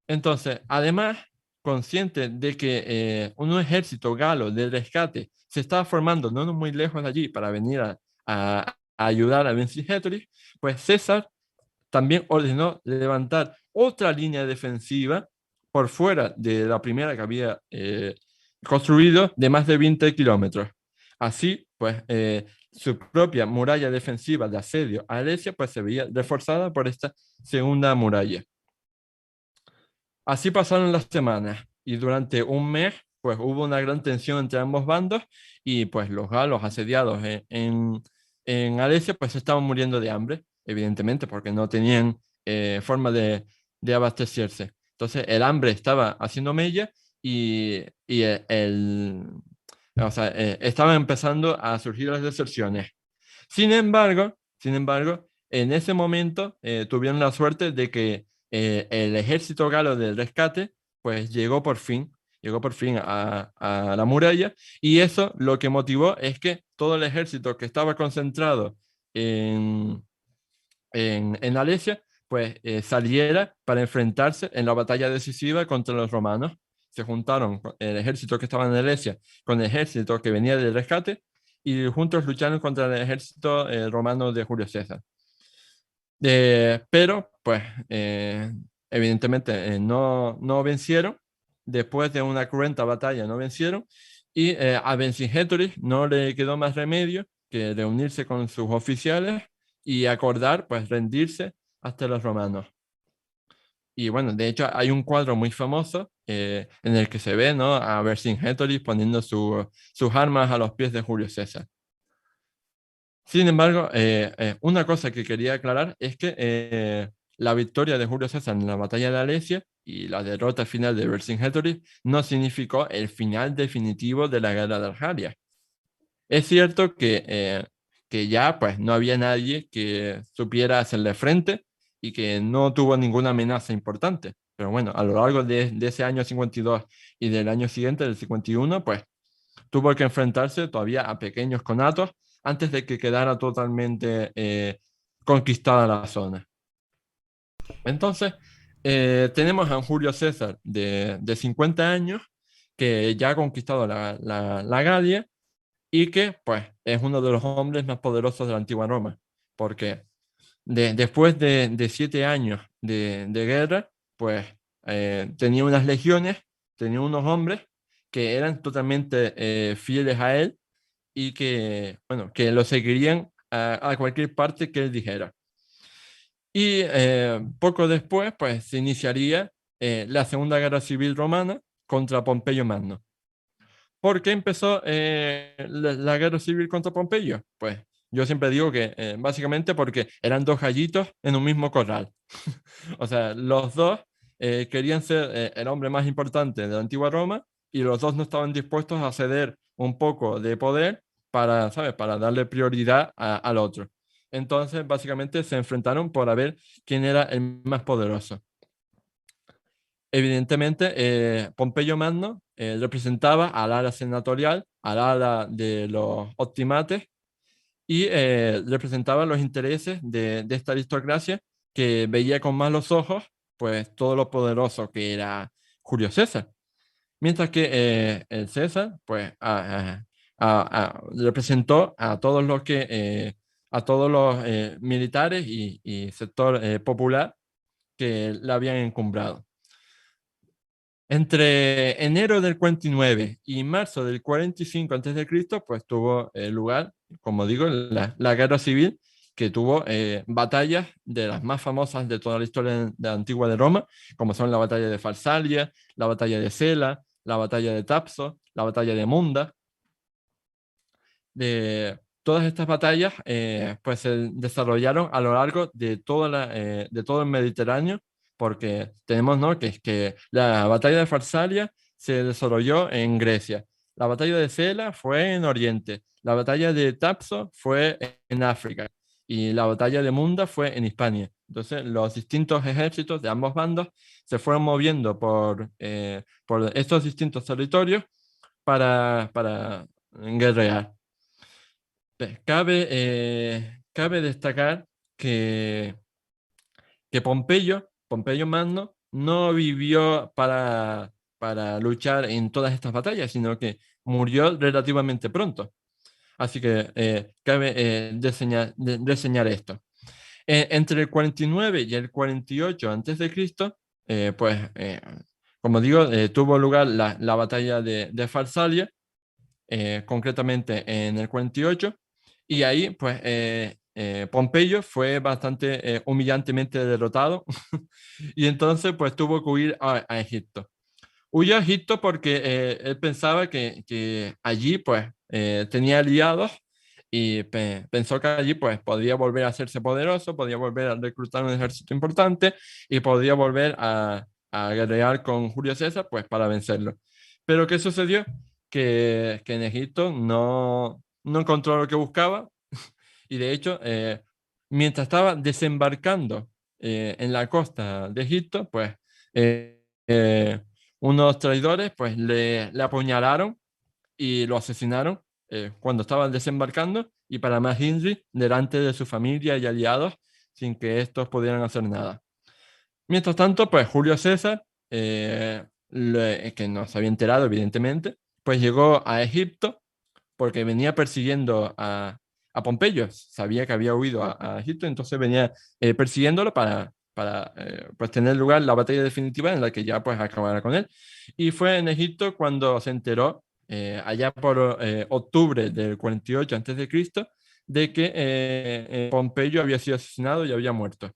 Entonces, además, consciente de que un ejército galo de rescate se estaba formando no muy lejos de allí para venir a ayudar a Vercingetorix, pues César también ordenó levantar otra línea defensiva por fuera de la primera que había construido de más de 20 kilómetros. Así, pues, su propia muralla defensiva de asedio a Alesia pues, se veía reforzada por esta segunda muralla. Así pasaron las semanas y durante un mes pues hubo una gran tensión entre ambos bandos y pues los galos asediados en Alesia pues estaban muriendo de hambre, evidentemente, porque no tenían forma de abastecerse. Entonces el hambre estaba haciendo mella y o sea, estaban empezando a surgir las deserciones. Sin embargo, en ese momento tuvieron la suerte de que el ejército galo del rescate pues llegó por fin a la muralla y eso lo que motivó es que todo el ejército que estaba concentrado en, en Alesia pues saliera para enfrentarse en la batalla decisiva contra los romanos. Se juntaron el ejército que estaba en Alesia con el ejército que venía del rescate y juntos lucharon contra el ejército romano de Julio César. Pero, pues, evidentemente no vencieron. Después de una cruenta batalla no vencieron y a Vercingetorix no le quedó más remedio que reunirse con sus oficiales y acordar, pues, rendirse hasta los romanos. Y bueno, de hecho hay un cuadro muy famoso en el que se ve, ¿no?, a Vercingetorix poniendo sus armas a los pies de Julio César. Sin embargo, una cosa que quería aclarar es que la victoria de Julio César en la batalla de Alesia y la derrota final de Vercingetorix no significó el final definitivo de la guerra de Argelia. Es cierto que ya pues, no había nadie que supiera hacerle frente y que no tuvo ninguna amenaza importante. Pero bueno, a lo largo de ese año 52 y del año siguiente, del 51, pues tuvo que enfrentarse todavía a pequeños conatos antes de que quedara totalmente conquistada la zona. Entonces, tenemos a un Julio César de 50 años que ya ha conquistado la Galia y que pues, es uno de los hombres más poderosos de la antigua Roma, porque después de 7 años de guerra, pues tenía unas legiones, tenía unos hombres que eran totalmente fieles a él y que, bueno, que lo seguirían a cualquier parte que él dijera. Y poco después, pues, se iniciaría la Segunda Guerra Civil Romana contra Pompeyo Magno. ¿Por qué empezó la guerra civil contra Pompeyo? Pues yo siempre digo que básicamente porque eran dos gallitos en un mismo corral. O sea, los dos querían ser el hombre más importante de la antigua Roma y los dos no estaban dispuestos a ceder un poco de poder para, ¿sabes?, para darle prioridad al otro. Entonces, básicamente se enfrentaron por ver quién era el más poderoso. Evidentemente, Pompeyo Magno representaba al ala senatorial, al ala de los optimates, y representaba los intereses de esta aristocracia que veía con malos ojos pues todo lo poderoso que era Julio César. Mientras que el César pues representó a todos los militares y sector popular que la habían encumbrado. Entre enero del 49 y marzo del 45 a.C., pues tuvo lugar, como digo, la guerra civil que tuvo batallas de las más famosas de toda la historia de la antigua de Roma, como son la batalla de Farsalia, la batalla de Sela, la batalla de Tapso, la batalla de Munda. Todas estas batallas pues se desarrollaron a lo largo de de todo el Mediterráneo, porque tenemos, ¿no?, que la batalla de Farsalia se desarrolló en Grecia, la batalla de Sela fue en Oriente, la batalla de Tapso fue en África y la batalla de Munda fue en Hispania. Entonces los distintos ejércitos de ambos bandos se fueron moviendo por estos distintos territorios para guerrear. Cabe destacar que, que Pompeyo Magno, no vivió para luchar en todas estas batallas, sino que murió relativamente pronto. Así que cabe reseñar esto. Entre el 49 y el 48 a.C., como digo, tuvo lugar la batalla de Farsalia, concretamente en el 48, y ahí pues Pompeyo fue bastante humillantemente derrotado y entonces pues tuvo que huir a Egipto. Huyó a Egipto porque él pensaba que allí pues tenía aliados y pensó que allí pues podría volver a hacerse poderoso, podía volver a reclutar un ejército importante y podría volver a guerrear con Julio César pues para vencerlo. Pero ¿qué sucedió? Que en Egipto no encontró lo que buscaba y de hecho mientras estaba desembarcando en la costa de Egipto pues eh, eh, unos traidores pues le apuñalaron y lo asesinaron cuando estaban desembarcando y para más inri delante de su familia y aliados sin que estos pudieran hacer nada. Mientras tanto, pues Julio César, que no se había enterado evidentemente, pues llegó a Egipto porque venía persiguiendo a Pompeyo, sabía que había huido a Egipto, entonces venía persiguiéndolo para pues tener lugar la batalla definitiva en la que ya pues acabara con él. Y fue en Egipto cuando se enteró, allá por octubre del 48 a.C., de que Pompeyo había sido asesinado y había muerto.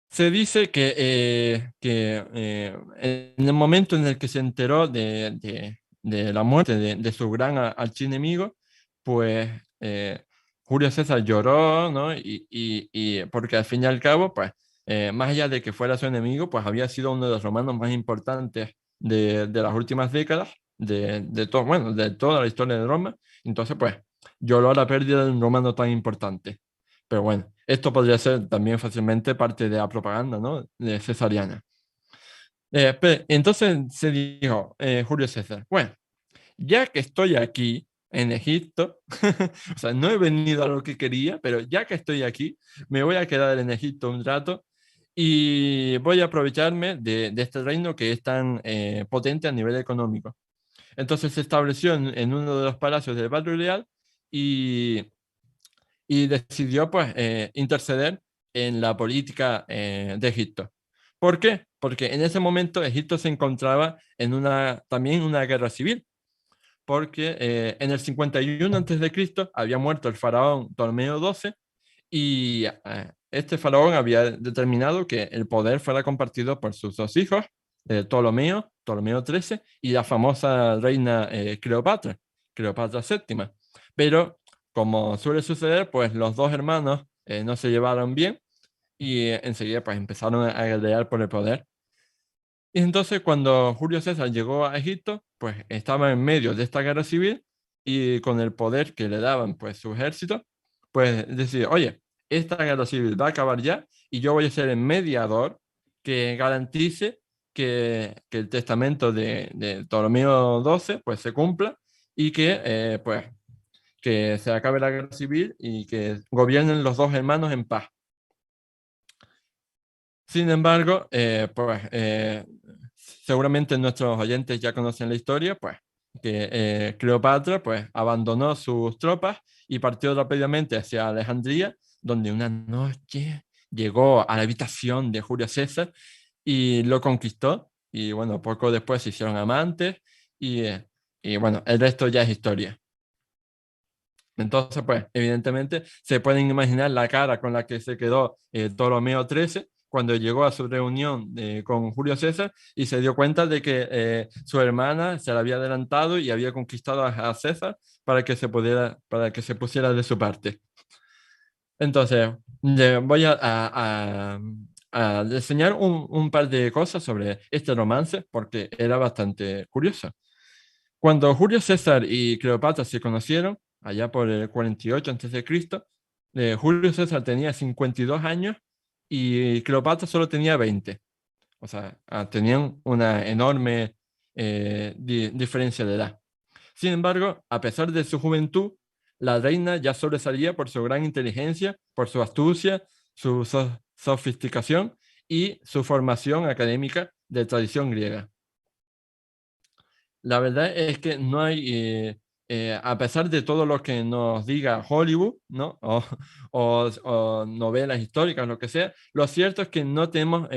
Se dice que en el momento en el que se enteró de la muerte de su gran archienemigo, pues Julio César lloró, ¿no? Y porque al fin y al cabo, pues, más allá de que fuera su enemigo, pues había sido uno de los romanos más importantes de las últimas décadas, bueno, de toda la historia de Roma. Entonces, pues, lloró la pérdida de un romano tan importante. Pero bueno, esto podría ser también fácilmente parte de la propaganda, ¿no?, de cesariana. Entonces se dijo Julio César, bueno, ya que estoy aquí en Egipto, o sea, no he venido a lo que quería, pero ya que estoy aquí, me voy a quedar en Egipto un rato y voy a aprovecharme de este reino que es tan potente a nivel económico. Entonces se estableció en uno de los palacios del Battle Real y decidió pues interceder en la política de Egipto. ¿Por qué? Porque en ese momento Egipto se encontraba en también una guerra civil, porque en el 51 a.C. había muerto el faraón Ptolomeo XII y este faraón había determinado que el poder fuera compartido por sus dos hijos, Ptolomeo XIII y la famosa reina Cleopatra VII. Pero como suele suceder, pues los dos hermanos no se llevaron bien y enseguida pues empezaron a guerrear por el poder. Y entonces cuando Julio César llegó a Egipto, pues estaba en medio de esta guerra civil y con el poder que le daban pues su ejército, pues decidió, oye, esta guerra civil va a acabar ya y yo voy a ser el mediador que garantice que el testamento de Ptolomeo XII pues se cumpla y que se acabe la guerra civil y que gobiernen los dos hermanos en paz. Sin embargo, seguramente nuestros oyentes ya conocen la historia, pues que Cleopatra pues abandonó sus tropas y partió rápidamente hacia Alejandría, donde una noche llegó a la habitación de Julio César y lo conquistó. Y bueno, poco después se hicieron amantes y bueno, el resto ya es historia. Entonces, pues, evidentemente, se pueden imaginar la cara con la que se quedó Ptolomeo XIII cuando llegó a su reunión con Julio César y se dio cuenta de que su hermana se le había adelantado y había conquistado a César para que se pusiera de su parte. Entonces, le voy a enseñar un par de cosas sobre este romance porque era bastante curioso. Cuando Julio César y Cleopatra se conocieron, allá por el 48 a.C., Julio César tenía 52 años y Cleopatra solo tenía 20. O sea, tenían una enorme diferencia de edad. Sin embargo, a pesar de su juventud, la reina ya sobresalía por su gran inteligencia, por su astucia, su sofisticación y su formación académica de tradición griega. La verdad es que no hay, a pesar de todo lo que nos diga Hollywood, ¿no? O novelas históricas, lo que sea, lo cierto es que no tenemos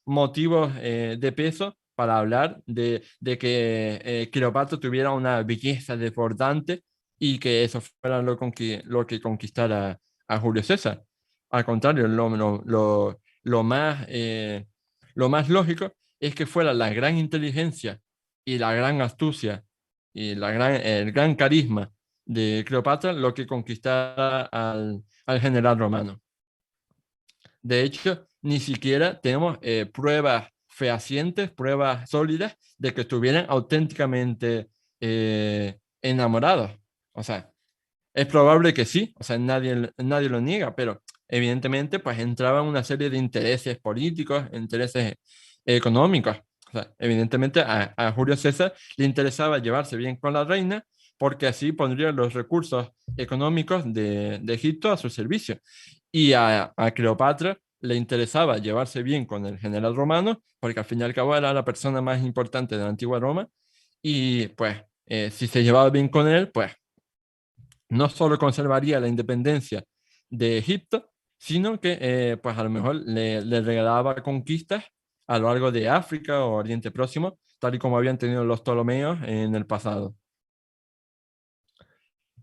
motivos de peso para hablar de que Cleopatra tuviera una belleza desbordante y que eso fuera lo que conquistara a Julio César. Al contrario, lo más lógico es que fuera la gran inteligencia y la gran astucia y el gran carisma de Cleopatra lo que conquistara al general romano. De hecho, ni siquiera tenemos pruebas fehacientes, pruebas sólidas de que estuvieran auténticamente enamorados. O sea, es probable que sí, o sea, nadie lo niega, pero evidentemente pues entraban una serie de intereses políticos, intereses económicos. O sea, evidentemente a Julio César le interesaba llevarse bien con la reina porque así pondría los recursos económicos de Egipto a su servicio. Y a Cleopatra le interesaba llevarse bien con el general romano porque al fin y al cabo era la persona más importante de la antigua Roma y pues si se llevaba bien con él, pues no solo conservaría la independencia de Egipto, sino que pues a lo mejor le regalaba conquistas a lo largo de África o Oriente Próximo, tal y como habían tenido los Ptolomeos en el pasado.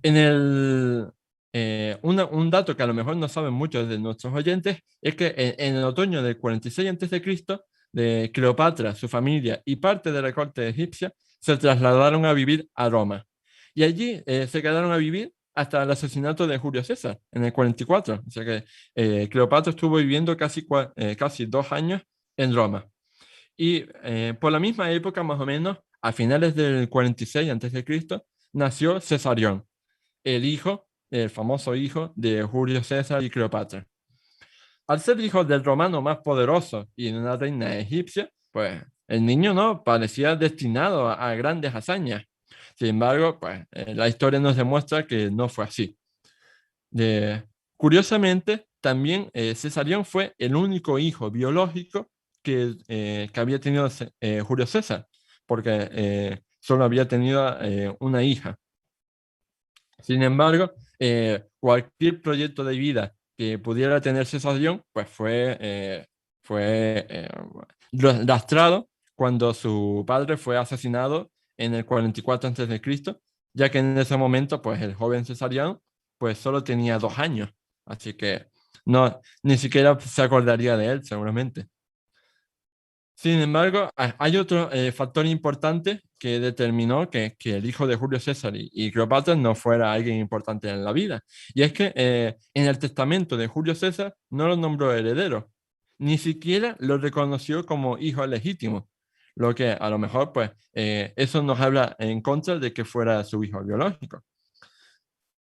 Un dato que a lo mejor no saben muchos de nuestros oyentes es que en el otoño del 46 a.C., de Cleopatra, su familia y parte de la corte egipcia se trasladaron a vivir a Roma. Y allí se quedaron a vivir hasta el asesinato de Julio César en el 44. O sea que Cleopatra estuvo viviendo casi 2 años en Roma. Y por la misma época, más o menos, a finales del 46 a.C., nació Cesarión, el famoso hijo de Julio César y Cleopatra. Al ser hijo del romano más poderoso y de una reina egipcia, pues el niño no parecía destinado a grandes hazañas. Sin embargo, pues la historia nos demuestra que no fue así. Curiosamente, también Cesarión fue el único hijo biológico que había tenido Julio César, porque solo había tenido una hija. Sin embargo, cualquier proyecto de vida que pudiera tener Cesarión, pues fue lastrado cuando su padre fue asesinado en el 44 a.C., ya que en ese momento, pues el joven Cesarión, pues solo tenía 2 años, así que no, ni siquiera se acordaría de él, seguramente. Sin embargo, hay otro factor importante que determinó que el hijo de Julio César y Cleopatra no fuera alguien importante en la vida. Y es que en el testamento de Julio César no lo nombró heredero, ni siquiera lo reconoció como hijo legítimo, lo que a lo mejor pues eso nos habla en contra de que fuera su hijo biológico.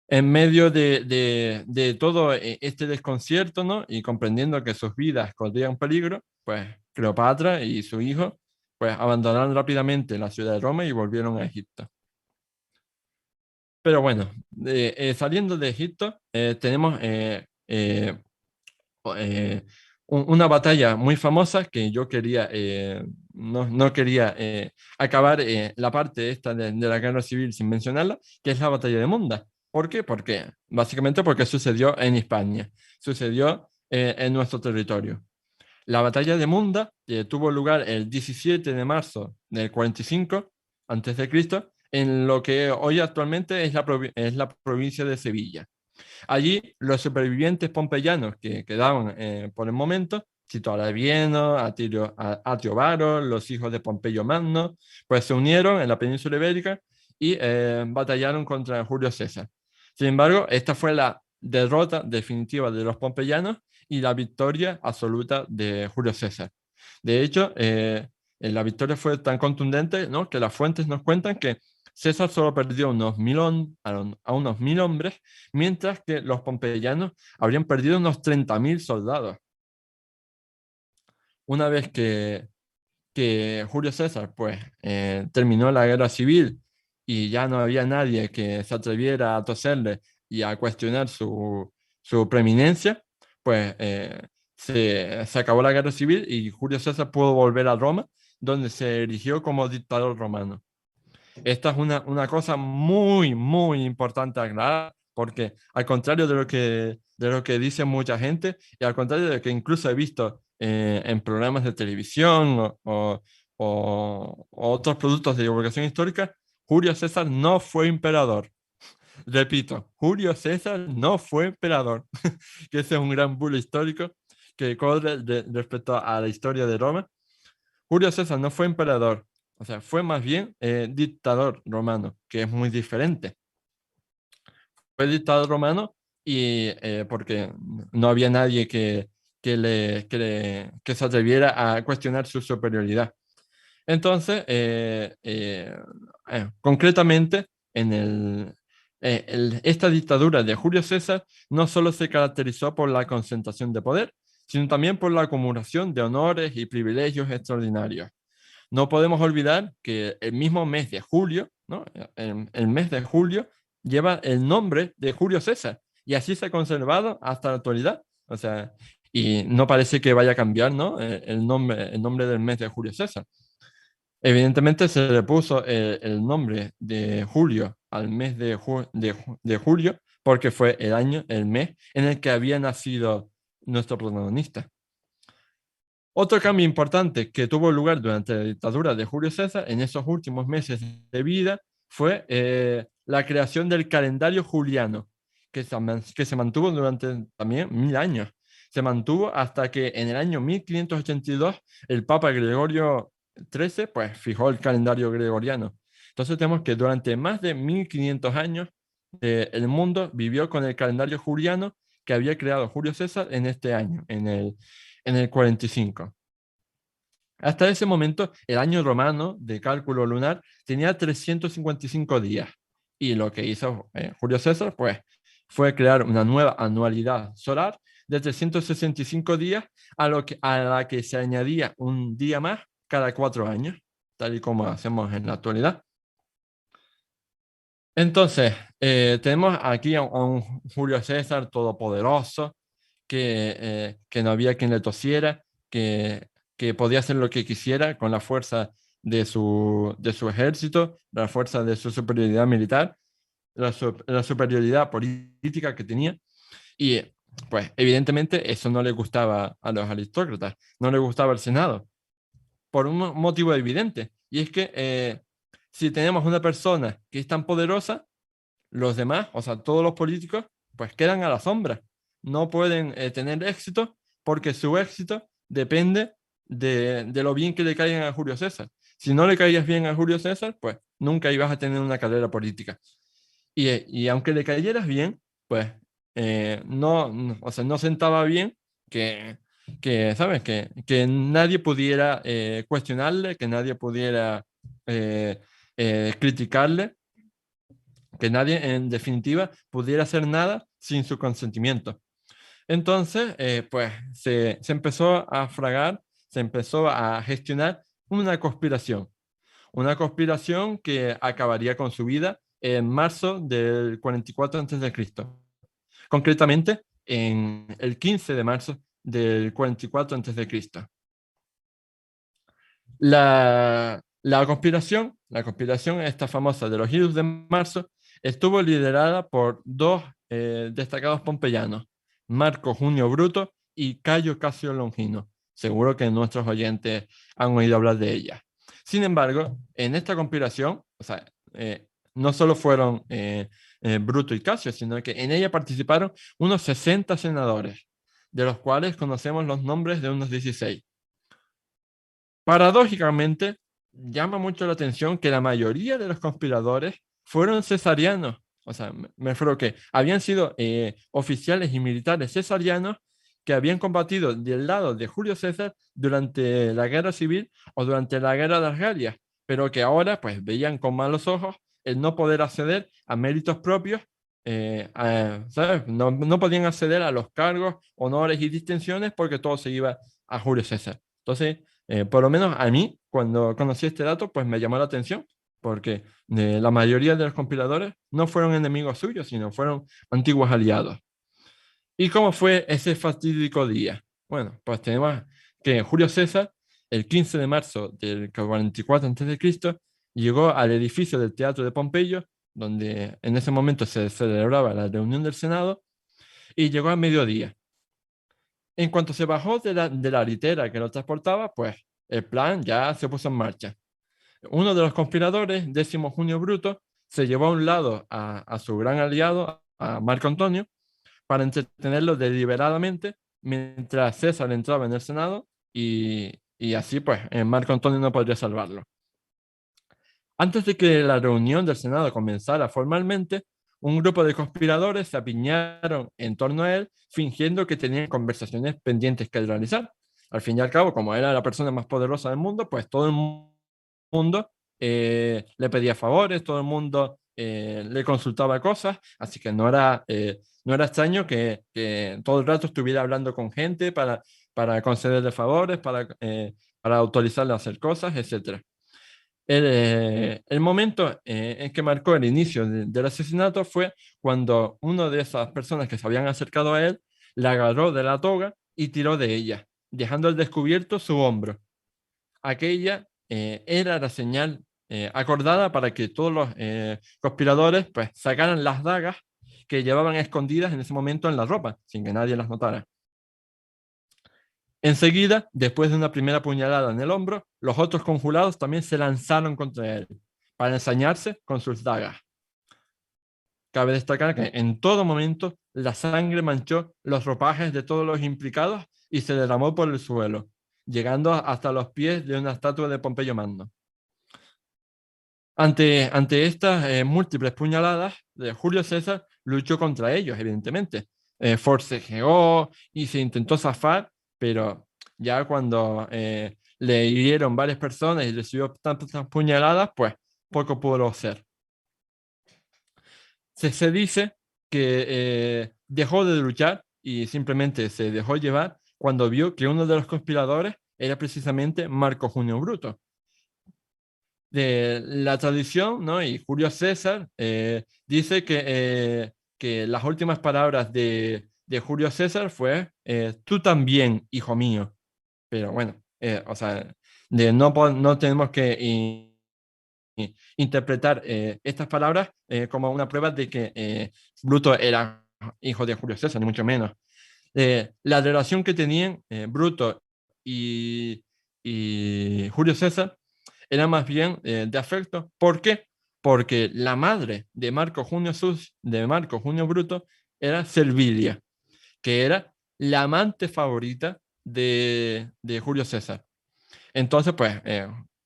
En medio de todo este desconcierto, ¿no? Y comprendiendo que sus vidas corrían peligro, pues Cleopatra y su hijo pues abandonaron rápidamente la ciudad de Roma y volvieron a Egipto. Pero bueno, saliendo de Egipto, tenemos una batalla muy famosa que yo quería, no quería acabar la parte esta de la guerra civil sin mencionarla, que es la batalla de Munda. ¿Por qué? Básicamente porque sucedió en España, sucedió en nuestro territorio. La batalla de Munda tuvo lugar el 17 de marzo del 45 a.C. en lo que hoy actualmente es la provincia de Sevilla. Allí los supervivientes pompeyanos que quedaban por el momento, Tito Labieno, Atio Varo, los hijos de Pompeyo Magno, pues se unieron en la península ibérica y batallaron contra Julio César. Sin embargo, esta fue la derrota definitiva de los pompeyanos y la victoria absoluta de Julio César. De hecho, la victoria fue tan contundente, ¿no?, que las fuentes nos cuentan que César solo perdió a unos 1000 hombres, mientras que los pompeyanos habrían perdido unos 30.000 soldados. Una vez que Julio César pues, terminó la guerra civil y ya no había nadie que se atreviera a toserle y a cuestionar su preeminencia, pues se acabó la guerra civil y Julio César pudo volver a Roma, donde se erigió como dictador romano. Esta es una cosa muy, muy importante aclarar, porque al contrario de lo que dice mucha gente, y al contrario de lo que incluso he visto en programas de televisión o otros productos de divulgación histórica, Julio César no fue emperador. Repito, Julio César no fue emperador, que ese es un gran bulo histórico que corre respecto a la historia de Roma. Julio César no fue emperador, o sea, fue más bien dictador romano, que es muy diferente. Fue dictador romano y porque no había nadie que se atreviera a cuestionar su superioridad. Entonces, concretamente, esta dictadura de Julio César no solo se caracterizó por la concentración de poder, sino también por la acumulación de honores y privilegios extraordinarios. No podemos olvidar que el mismo mes de julio, ¿no?, el mes de julio lleva el nombre de Julio César y así se ha conservado hasta la actualidad. O sea, y no parece que vaya a cambiar, ¿no?, el nombre del mes de Julio César. Evidentemente se le puso el nombre de julio al mes de julio porque fue el mes en el que había nacido nuestro protagonista. Otro cambio importante que tuvo lugar durante la dictadura de Julio César en esos últimos meses de vida fue la creación del calendario juliano, que se mantuvo durante también 1000 años. Se mantuvo hasta que en el año 1582 el Papa Gregorio XIII pues, fijó el calendario gregoriano. Entonces tenemos que durante más de 1500 años el mundo vivió con el calendario juliano que había creado Julio César en este año, en el 45. Hasta ese momento, el año romano de cálculo lunar tenía 355 días. Y lo que hizo Julio César pues, fue crear una nueva anualidad solar de 365 días a la que se añadía un día más cada 4 años, tal y como hacemos en la actualidad. Entonces, tenemos aquí a un Julio César todopoderoso, que no había quien le tosiera, que podía hacer lo que quisiera con la fuerza de su ejército, la fuerza de su superioridad militar, la superioridad política que tenía. Y pues evidentemente eso no le gustaba a los aristócratas, no le gustaba al Senado, por un motivo evidente. Y es que si tenemos una persona que es tan poderosa, los demás, o sea, todos los políticos, pues quedan a la sombra. No pueden tener éxito porque su éxito depende de lo bien que le caigan a Julio César. Si no le caías bien a Julio César, pues nunca ibas a tener una carrera política. Y aunque le cayeras bien, pues o sea, no sentaba bien ¿sabes? Que nadie pudiera cuestionarle, que nadie pudiera criticarle, que nadie en definitiva pudiera hacer nada sin su consentimiento. Entonces, pues se empezó a fragar, se empezó a gestionar una conspiración que acabaría con su vida en marzo del 44 a.C., concretamente en el 15 de marzo del 44 a.C. La conspiración esta famosa de los Idus de marzo, estuvo liderada por dos destacados pompeyanos, Marco Junio Bruto y Cayo Casio Longino. Seguro que nuestros oyentes han oído hablar de ella. Sin embargo, en esta conspiración, o sea, no solo fueron Bruto y Casio, sino que en ella participaron unos 60 senadores, de los cuales conocemos los nombres de unos 16. Paradójicamente, llama mucho la atención que la mayoría de los conspiradores fueron cesarianos. O sea, me refiero que habían sido oficiales y militares cesarianos que habían combatido del lado de Julio César durante la guerra civil o durante la guerra de las Galias, pero que ahora pues veían con malos ojos el no poder acceder a méritos propios, ¿sabes? No podían acceder a los cargos, honores y distinciones porque todo se iba a Julio César. Entonces, por lo menos a mí, cuando conocí este dato, pues me llamó la atención, porque la mayoría de los compiladores no fueron enemigos suyos, sino fueron antiguos aliados. ¿Y cómo fue ese fatídico día? Bueno, pues tenemos que Julio César, el 15 de marzo del 44 a.C., llegó al edificio del Teatro de Pompeyo, donde en ese momento se celebraba la reunión del Senado, y llegó a mediodía. En cuanto se bajó de la litera que lo transportaba, pues el plan ya se puso en marcha. Uno de los conspiradores, Décimo Junio Bruto, se llevó a un lado a su gran aliado, a Marco Antonio, para entretenerlo deliberadamente mientras César entraba en el Senado y así pues Marco Antonio no podría salvarlo. Antes de que la reunión del Senado comenzara formalmente, un grupo de conspiradores se apiñaron en torno a él, fingiendo que tenían conversaciones pendientes que realizar. Al fin y al cabo, como era la persona más poderosa del mundo, pues todo el mundo le pedía favores, todo el mundo le consultaba cosas, así que no era extraño que todo el rato estuviera hablando con gente para concederle favores, para autorizarle a hacer cosas, etc. El momento en que marcó el inicio del asesinato fue cuando una de esas personas que se habían acercado a él la agarró de la toga y tiró de ella, dejando al descubierto su hombro. Aquella era la señal acordada para que todos los conspiradores pues, sacaran las dagas que llevaban escondidas en ese momento en la ropa, sin que nadie las notara. Enseguida, después de una primera puñalada en el hombro, los otros conjurados también se lanzaron contra él para ensañarse con sus dagas. Cabe destacar que en todo momento la sangre manchó los ropajes de todos los implicados y se derramó por el suelo, llegando hasta los pies de una estatua de Pompeyo Magno. Ante estas múltiples puñaladas, Julio César luchó contra ellos, evidentemente. Forcejeó y se intentó zafar, pero ya cuando le hirieron varias personas y recibió tantas puñaladas, pues poco pudo hacer. Se dice que dejó de luchar y simplemente se dejó llevar cuando vio que uno de los conspiradores era precisamente Marco Junio Bruto. De la tradición, ¿no? Y Julio César dice que las últimas palabras de Julio César fue tú también, hijo mío. Pero bueno, o sea, no tenemos que interpretar estas palabras como una prueba de que Bruto era hijo de Julio César, ni mucho menos. La relación que tenían Bruto y Julio César era más bien de afecto. ¿Por qué? Porque la madre de Marco Junio Bruto era Servilia, que era la amante favorita de Julio César. Entonces, pues,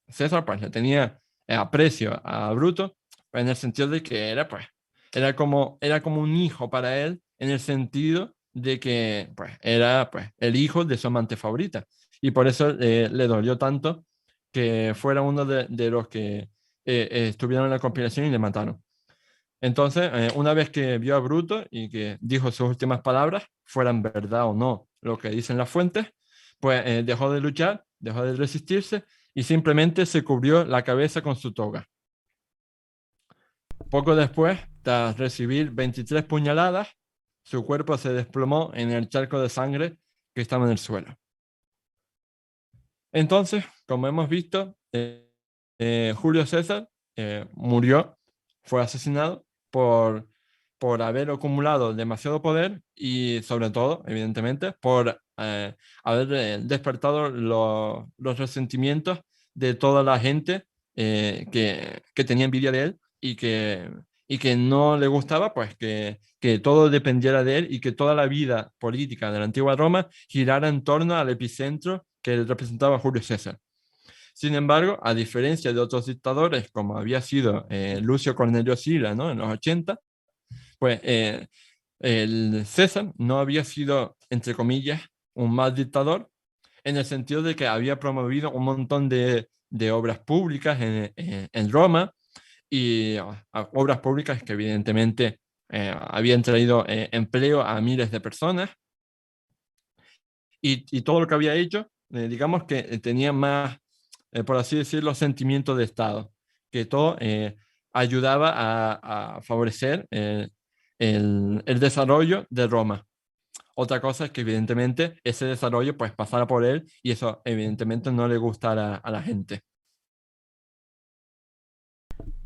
César pues, le tenía aprecio a Bruto, en el sentido de que era como un hijo para él, en el sentido de que pues, era pues, el hijo de su amante favorita. Y por eso le dolió tanto que fuera uno de los que estuvieron en la conspiración y le mataron. Entonces, una vez que vio a Bruto y que dijo sus últimas palabras, fueran verdad o no lo que dicen las fuentes, pues dejó de luchar, dejó de resistirse y simplemente se cubrió la cabeza con su toga. Poco después, tras recibir 23 puñaladas, su cuerpo se desplomó en el charco de sangre que estaba en el suelo. Entonces, como hemos visto, Julio César murió, fue asesinado por haber acumulado demasiado poder y sobre todo, evidentemente, por haber despertado los resentimientos de toda la gente que tenía envidia de él y que no le gustaba pues que todo dependiera de él y que toda la vida política de la antigua Roma girara en torno al epicentro que representaba Julio César. Sin embargo, a diferencia de otros dictadores, como había sido Lucio Cornelio Sila, ¿no? En los 80, pues el César no había sido, entre comillas, un mal dictador, en el sentido de que había promovido un montón de obras públicas en Roma, y obras públicas que evidentemente habían traído empleo a miles de personas, y todo lo que había hecho, digamos que tenía más, por así decirlo, sentimiento de Estado, que todo ayudaba a favorecer el desarrollo de Roma. Otra cosa es que evidentemente ese desarrollo pues pasara por él, y eso evidentemente no le gustara a la gente.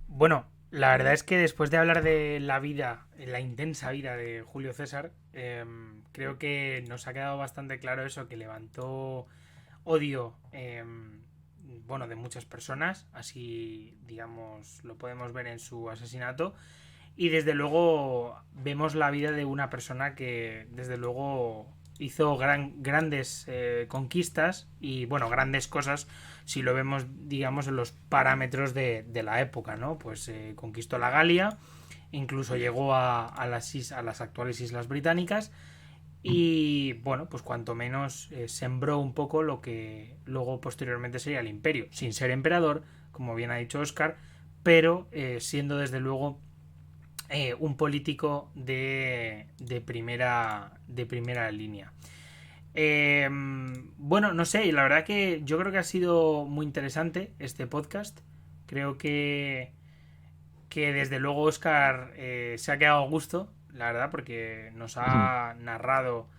Bueno, la verdad es que después de hablar de la vida, la intensa vida de Julio César, creo que nos ha quedado bastante claro eso, que levantó odio, bueno, de muchas personas, así, digamos, lo podemos ver en su asesinato. Y desde luego vemos la vida de una persona que desde luego hizo grandes conquistas y bueno, grandes cosas si lo vemos digamos en los parámetros de la época, ¿no? Pues conquistó la Galia, incluso llegó a las actuales Islas Británicas y bueno, pues cuanto menos sembró un poco lo que luego posteriormente sería el imperio, sin ser emperador, como bien ha dicho Oscar, pero siendo desde luego un político de primera línea. Bueno, no sé, la verdad que yo creo que ha sido muy interesante este podcast. Creo que desde luego Oscar se ha quedado a gusto, la verdad, porque nos ha narrado,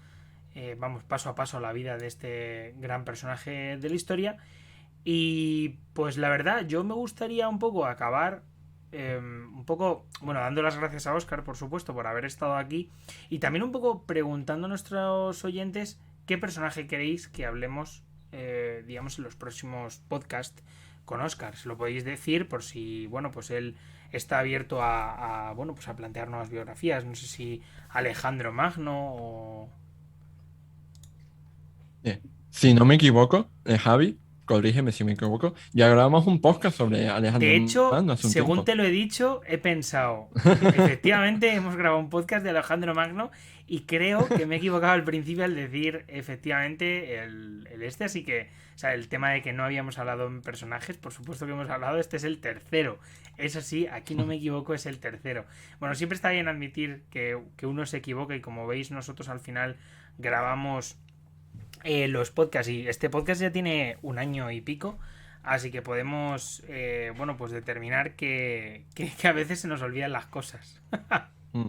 vamos, paso a paso la vida de este gran personaje de la historia. Y pues la verdad, yo me gustaría un poco acabar un poco, bueno, dando las gracias a Oscar, por supuesto, por haber estado aquí. Y también un poco preguntando a nuestros oyentes qué personaje queréis que hablemos, digamos, en los próximos podcasts con Oscar. Se lo podéis decir por si, bueno, pues él está abierto bueno, pues a plantear nuevas biografías. No sé si Alejandro Magno o... Si no me equivoco, Javi, corrígeme si me equivoco, ya grabamos un podcast sobre Alejandro De hecho, Magno hace un según tiempo. te lo he dicho, he pensado, efectivamente hemos grabado un podcast de Alejandro Magno y creo que me he equivocado al principio al decir efectivamente el este, así que, o sea, el tema de que no habíamos hablado en personajes, por supuesto que hemos hablado, este es el tercero. Eso sí, aquí no me equivoco, es el tercero. Bueno, siempre está bien admitir que uno se equivoca y como veis nosotros al final grabamos los podcasts y este podcast ya tiene un año y pico. Así que podemos, bueno, pues determinar que a veces se nos olvidan las cosas. Mm.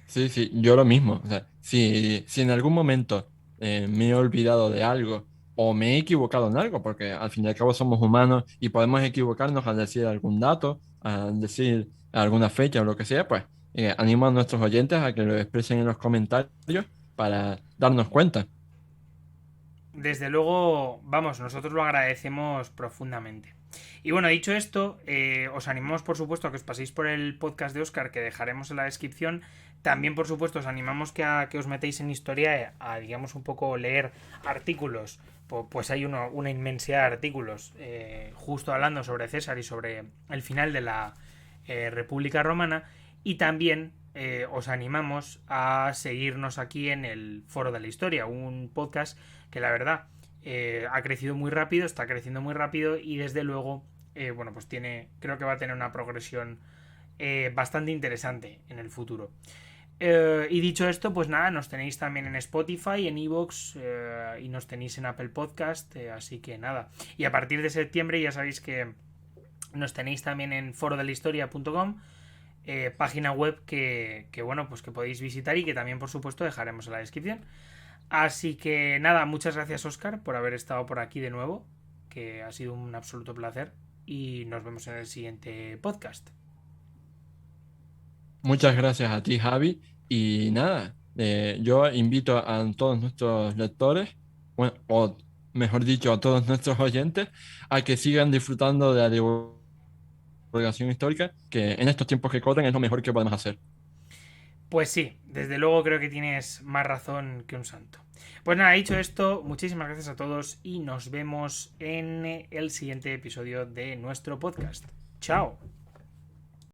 Sí, sí, yo lo mismo. O sea, si en algún momento me he olvidado de algo o me he equivocado en algo, porque al fin y al cabo somos humanos y podemos equivocarnos al decir algún dato, al decir alguna fecha o lo que sea, pues animo a nuestros oyentes a que lo expresen en los comentarios para darnos cuenta. Desde luego, vamos, nosotros lo agradecemos profundamente. Y bueno, dicho esto, os animamos por supuesto a que os paséis por el podcast de Oscar que dejaremos en la descripción. También por supuesto os animamos que os metéis en historia a digamos un poco leer artículos. Pues hay una inmensidad de artículos justo hablando sobre César y sobre el final de la República Romana. Y también os animamos a seguirnos aquí en el Foro de la Historia, un podcast que la verdad ha crecido muy rápido, está creciendo muy rápido y desde luego, bueno, pues creo que va a tener una progresión bastante interesante en el futuro. Y dicho esto, pues nada, nos tenéis también en Spotify, en Evox y nos tenéis en Apple Podcast, así que nada. Y a partir de septiembre ya sabéis que nos tenéis también en forodelahistoria.com, página web que bueno, pues que podéis visitar y que también por supuesto dejaremos en la descripción. Así que nada, muchas gracias Oscar por haber estado por aquí de nuevo, que ha sido un absoluto placer y nos vemos en el siguiente podcast. Muchas gracias a ti, Javi. Y nada, yo invito a todos nuestros lectores, bueno, o mejor dicho, a todos nuestros oyentes, a que sigan disfrutando de la divulgación divulgación histórica, que en estos tiempos que corren es lo mejor que podemos hacer. Pues sí, desde luego creo que tienes más razón que un santo. Pues nada, dicho esto, muchísimas gracias a todos y nos vemos en el siguiente episodio de nuestro podcast. ¡Chao!